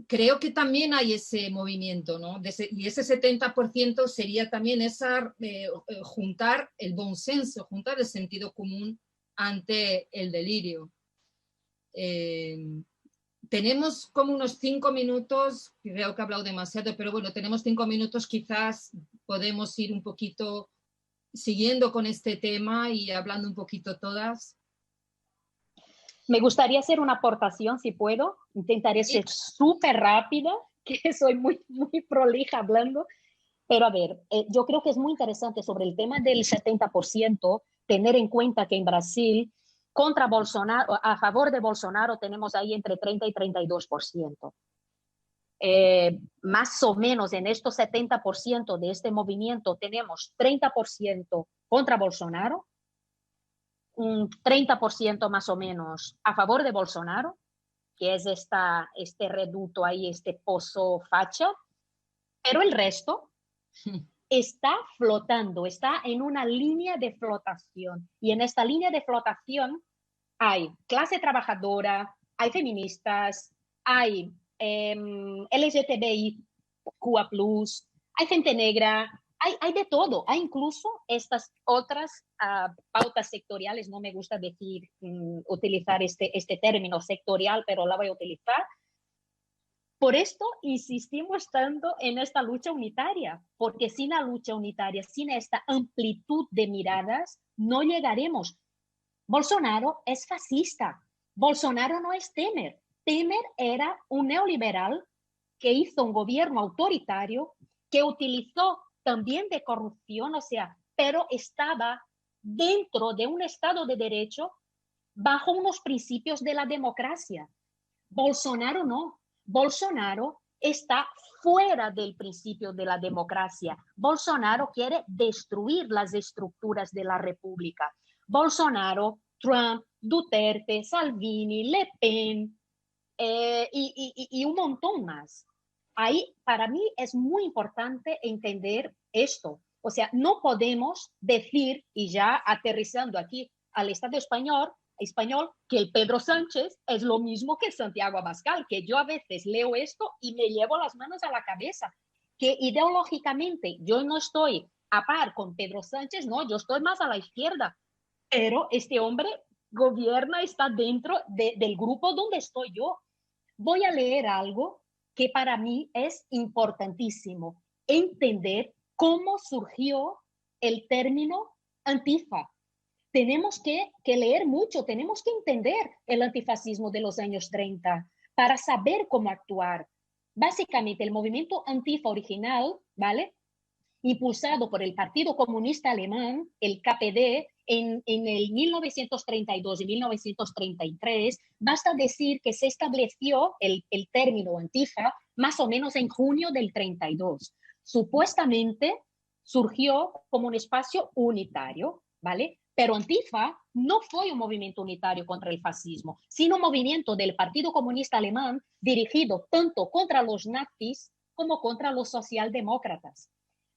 creo que también hay ese movimiento, ¿no? Y ese 70% sería también juntar el buen senso, juntar el sentido común ante el delirio. Tenemos como unos 5 minutos, creo que he hablado demasiado, pero bueno, tenemos 5 minutos, quizás podemos ir un poquito siguiendo con este tema y hablando un poquito todas. Me gustaría hacer una aportación, si puedo. Intentaré ser súper rápida, que soy muy prolija hablando. Pero a ver, yo creo que es muy interesante sobre el tema del 70%, tener en cuenta que en Brasil, contra Bolsonaro, a favor de Bolsonaro, tenemos ahí entre 30 y 32%. Más o menos en estos 70% de este movimiento tenemos 30% contra Bolsonaro, un 30% más o menos a favor de Bolsonaro que es este reducto ahí, este pozo facha, pero el resto está flotando, está en una línea de flotación. Y en esta línea de flotación hay clase trabajadora, hay feministas, hay LGTBIQA+, hay gente negra, hay de todo. Hay incluso estas otras pautas sectoriales, no me gusta decir, utilizar este término sectorial, pero la voy a utilizar. Por esto insistimos tanto en esta lucha unitaria, porque sin la lucha unitaria, sin esta amplitud de miradas, no llegaremos. Bolsonaro es fascista. Bolsonaro no es Temer. Temer era un neoliberal que hizo un gobierno autoritario, que utilizó también de corrupción, o sea, pero estaba dentro de un Estado de Derecho bajo unos principios de la democracia. Bolsonaro no. Bolsonaro está fuera del principio de la democracia. Bolsonaro quiere destruir las estructuras de la república. Bolsonaro, Trump, Duterte, Salvini, Le Pen y un montón más. Ahí, para mí, es muy importante entender esto. O sea, no podemos decir, y ya aterrizando aquí al Estado español, que el Pedro Sánchez es lo mismo que Santiago Abascal, que yo a veces leo esto y me llevo las manos a la cabeza, que ideológicamente yo no estoy a par con Pedro Sánchez, no, yo estoy más a la izquierda, pero este hombre gobierna, está dentro del grupo donde estoy yo. Voy a leer algo que para mí es importantísimo, entender cómo surgió el término Antifa. Tenemos que leer mucho, tenemos que entender el antifascismo de los años 30 para saber cómo actuar. Básicamente, el movimiento Antifa original, ¿vale?, impulsado por el Partido Comunista Alemán, el KPD, en el 1932 y 1933, basta decir que se estableció el término Antifa más o menos en junio del 32. Supuestamente surgió como un espacio unitario, ¿vale? Pero Antifa no fue un movimiento unitario contra el fascismo, sino un movimiento del Partido Comunista Alemán dirigido tanto contra los nazis como contra los socialdemócratas.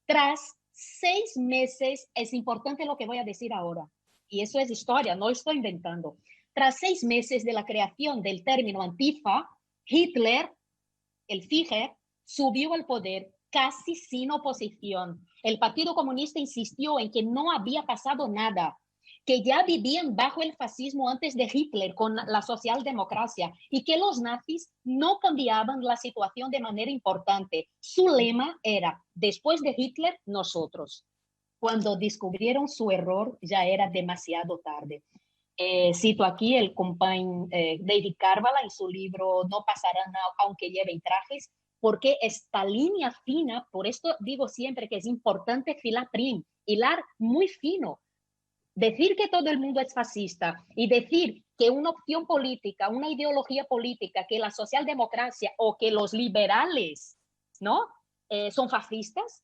Tras 6 meses, es importante lo que voy a decir ahora, y eso es historia, no estoy inventando. Tras 6 meses de la creación del término Antifa, Hitler, el Führer, subió al poder casi sin oposición. El Partido Comunista insistió en que no había pasado nada, que ya vivían bajo el fascismo antes de Hitler con la socialdemocracia y que los nazis no cambiaban la situación de manera importante. Su lema era, después de Hitler, nosotros. Cuando descubrieron su error, ya era demasiado tarde. Cito aquí el compañero David Carvala en su libro No pasarán aunque lleven trajes, porque esta línea fina, por esto digo siempre que es importante hilar muy fino. Decir que todo el mundo es fascista y decir que una opción política, una ideología política, que la socialdemocracia o que los liberales, ¿no?, son fascistas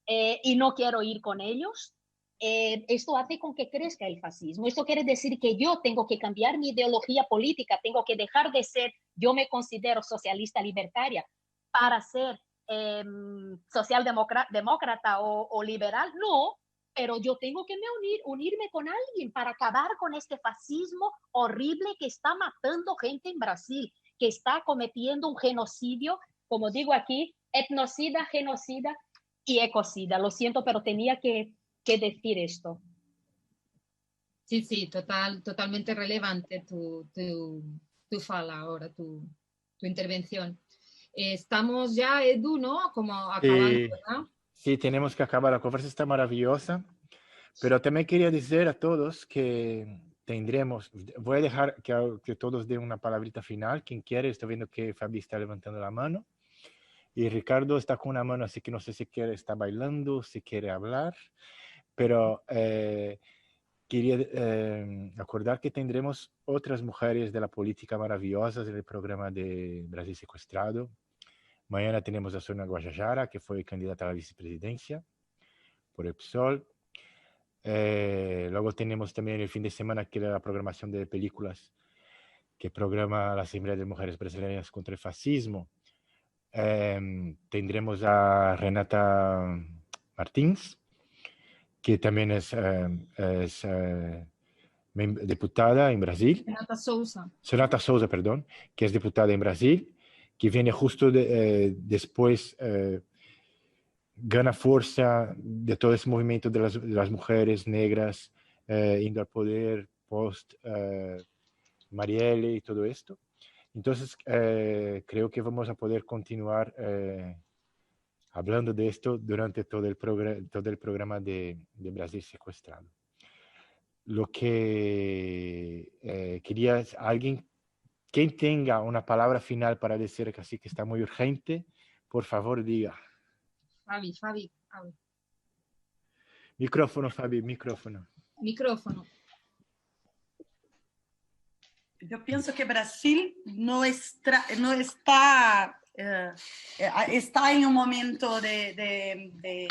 y no quiero ir con ellos, esto hace con que crezca el fascismo. Esto quiere decir que yo tengo que cambiar mi ideología política, tengo que dejar de ser, yo me considero socialista libertaria, para ser socialdemócrata o liberal. No, pero yo tengo que unirme con alguien para acabar con este fascismo horrible que está matando gente en Brasil, que está cometiendo un genocidio, como digo aquí, etnocida, genocida y ecocida. Lo siento, pero tenía que decir esto. Sí, totalmente relevante tu fala ahora, tu intervención. Estamos ya, Edu, ¿no? Como acabando, ¿verdad? Sí, tenemos que acabar. La conversación está maravillosa, pero también quería decir a todos que tendremos, voy a dejar que todos den una palabrita final. Quien quiere, estoy viendo que Fabi está levantando la mano y Ricardo está con una mano, así que no sé si quiere, está bailando, si quiere hablar, pero quería acordar que tendremos otras mujeres de la política maravillosas en el programa de Brasil Secuestrado. Mañana tenemos a Sonia Guajajara, que fue candidata a la vicepresidencia por el PSOL. Luego tenemos también el fin de semana, que era la programación de películas. que programa la Asamblea de Mujeres Brasileñas contra el Fascismo. Tendremos a Renata Martins, que también es diputada en Brasil. Renata Souza, perdón, que es diputada en Brasil, que viene justo después, gana fuerza de todo ese movimiento de las mujeres negras indo al poder post Marielle y todo esto. Entonces, creo que vamos a poder continuar hablando de esto durante todo el programa de Brasil Secuestrado. Lo que quería, alguien, quien tenga una palabra final para decir que así que está muy urgente, por favor diga. Fabi. Micrófono, Fabi, micrófono. Yo pienso que Brasil no está en un momento de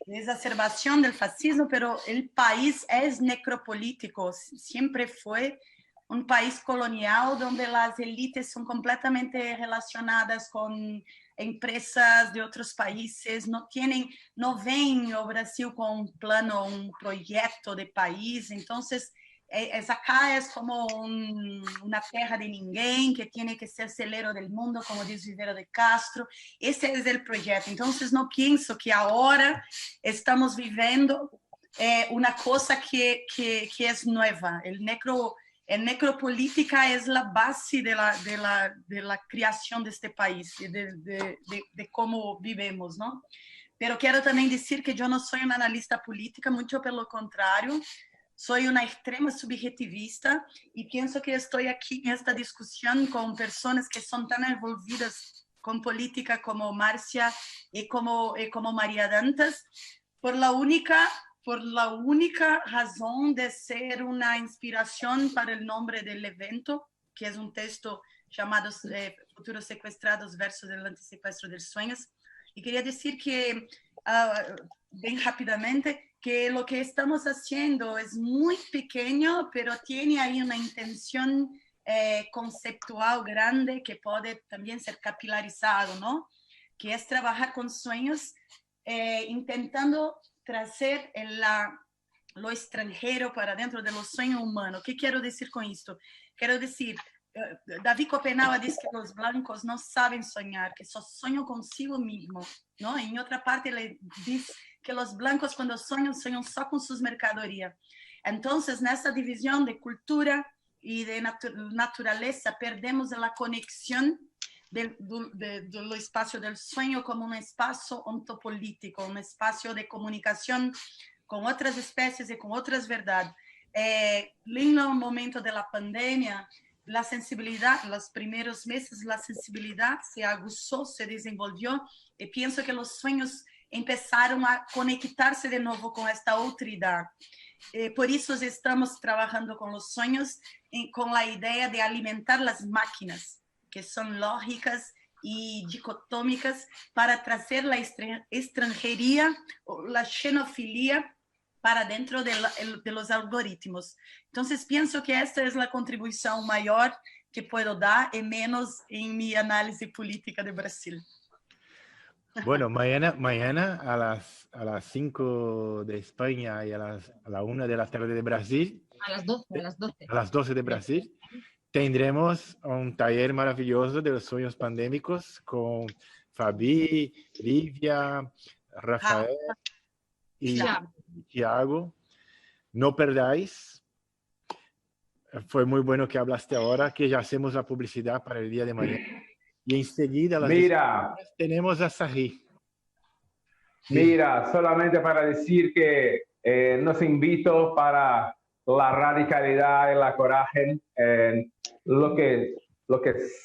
exacerbación del fascismo, pero el país es necropolítico, siempre fue un país colonial donde las élites son completamente relacionadas con empresas de otros países, no ven o Brasil con un plano, un proyecto de país. Entonces, acá es como una tierra de ninguém que tiene que ser celeiro del mundo, como dice Viveiro de Castro. Ese es el proyecto. Entonces, no pienso que ahora estamos viviendo una cosa que es nueva. El necropolítica es la base de la creación de este país, de cómo vivimos, ¿no? Pero quiero también decir que yo no soy una analista política, mucho por lo contrario. Soy una extrema subjetivista y pienso que estoy aquí en esta discusión con personas que son tan envolvidas con política como Marcia y como María Dantas, por la única razón de ser una inspiración para el nombre del evento, que es un texto llamado Futuros Secuestrados versus el antisecuestro de sueños. Y quería decir que, bien rápidamente, que lo que estamos haciendo es muy pequeño, pero tiene ahí una intención conceptual grande que puede también ser capilarizado, ¿no? Que es trabajar con sueños, intentando traer lo extranjero para dentro de los sueños humanos. ¿Qué quiero decir con esto? Quiero decir, David Copenhague dice que los blancos no saben soñar, que solo sueñan consigo mismo, ¿no? En otra parte le dice que los blancos cuando sueñan solo con sus mercaderías. Entonces, en esta división de cultura y de naturaleza, perdemos la conexión del espacio del sueño como un espacio ontopolítico, un espacio de comunicación con otras especies y con otras verdades. En el momento de la pandemia, la sensibilidad, los primeros meses, la sensibilidad se aguzó, se desenvolvió, y pienso que los sueños empezaron a conectarse de nuevo con esta otridad. Por eso estamos trabajando con los sueños, con la idea de alimentar las máquinas, que son lógicas y dicotómicas, para traer la extranjería, la xenofilia para dentro de los algoritmos. Entonces, pienso que esta es la contribución mayor que puedo dar, y menos en mi análisis política de Brasil. Bueno, mañana a las 5 de España y a la 1 de la tarde de Brasil. A las 12. A las 12 de Brasil. Tendremos un taller maravilloso de los sueños pandémicos con Fabi, Livia, Rafael y Thiago. No perdáis. Fue muy bueno que hablaste ahora, que ya hacemos la publicidad para el día de mañana. Y enseguida tenemos a Sahí. Mira, solamente para decir que nos invito para la radicalidad y la coraje, lo que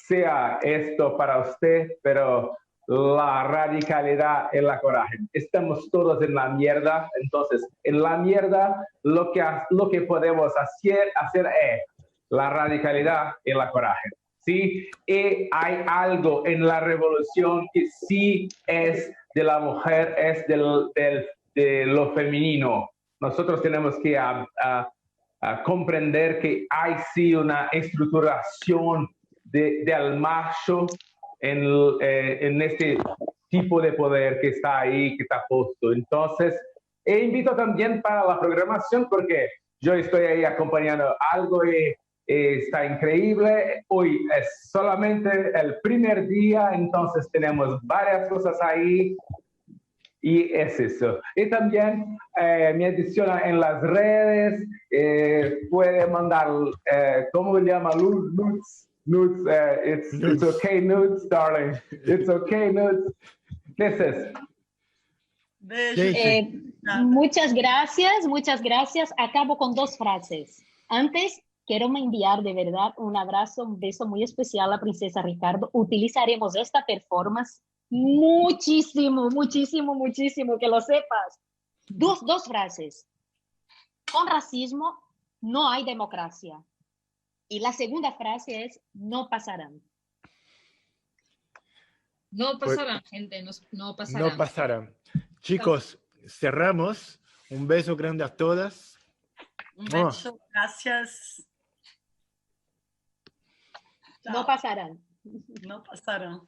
sea esto para usted, pero la radicalidad y la coraje. Estamos todos en la mierda, entonces en la mierda lo que podemos hacer es la radicalidad y la coraje. ¿Sí? Y hay algo en la revolución que sí es de la mujer, es de lo femenino. Nosotros tenemos que comprender que hay sí una estructuración del macho en este tipo de poder que está ahí, que está puesto. Entonces, invito también para la programación porque yo estoy ahí acompañando algo y está increíble. Hoy es solamente el primer día, entonces tenemos varias cosas ahí. Y es eso. Y también me adiciona en las redes, puede mandar, ¿cómo le llama? Nudes. It's okay, nudes, darling. It's okay, nudes. Kisses. Muchas gracias. Acabo con 2 frases. Antes, quiero enviar de verdad un abrazo, un beso muy especial a Princesa Ricardo. Utilizaremos esta performance muchísimo, que lo sepas. Dos frases. Con racismo no hay democracia. Y la segunda frase es, no pasarán. No pasarán, gente, no pasarán. No pasarán. Chicos, cerramos. Un beso grande a todas. Un beso, gracias. No pasarán. No pasarán.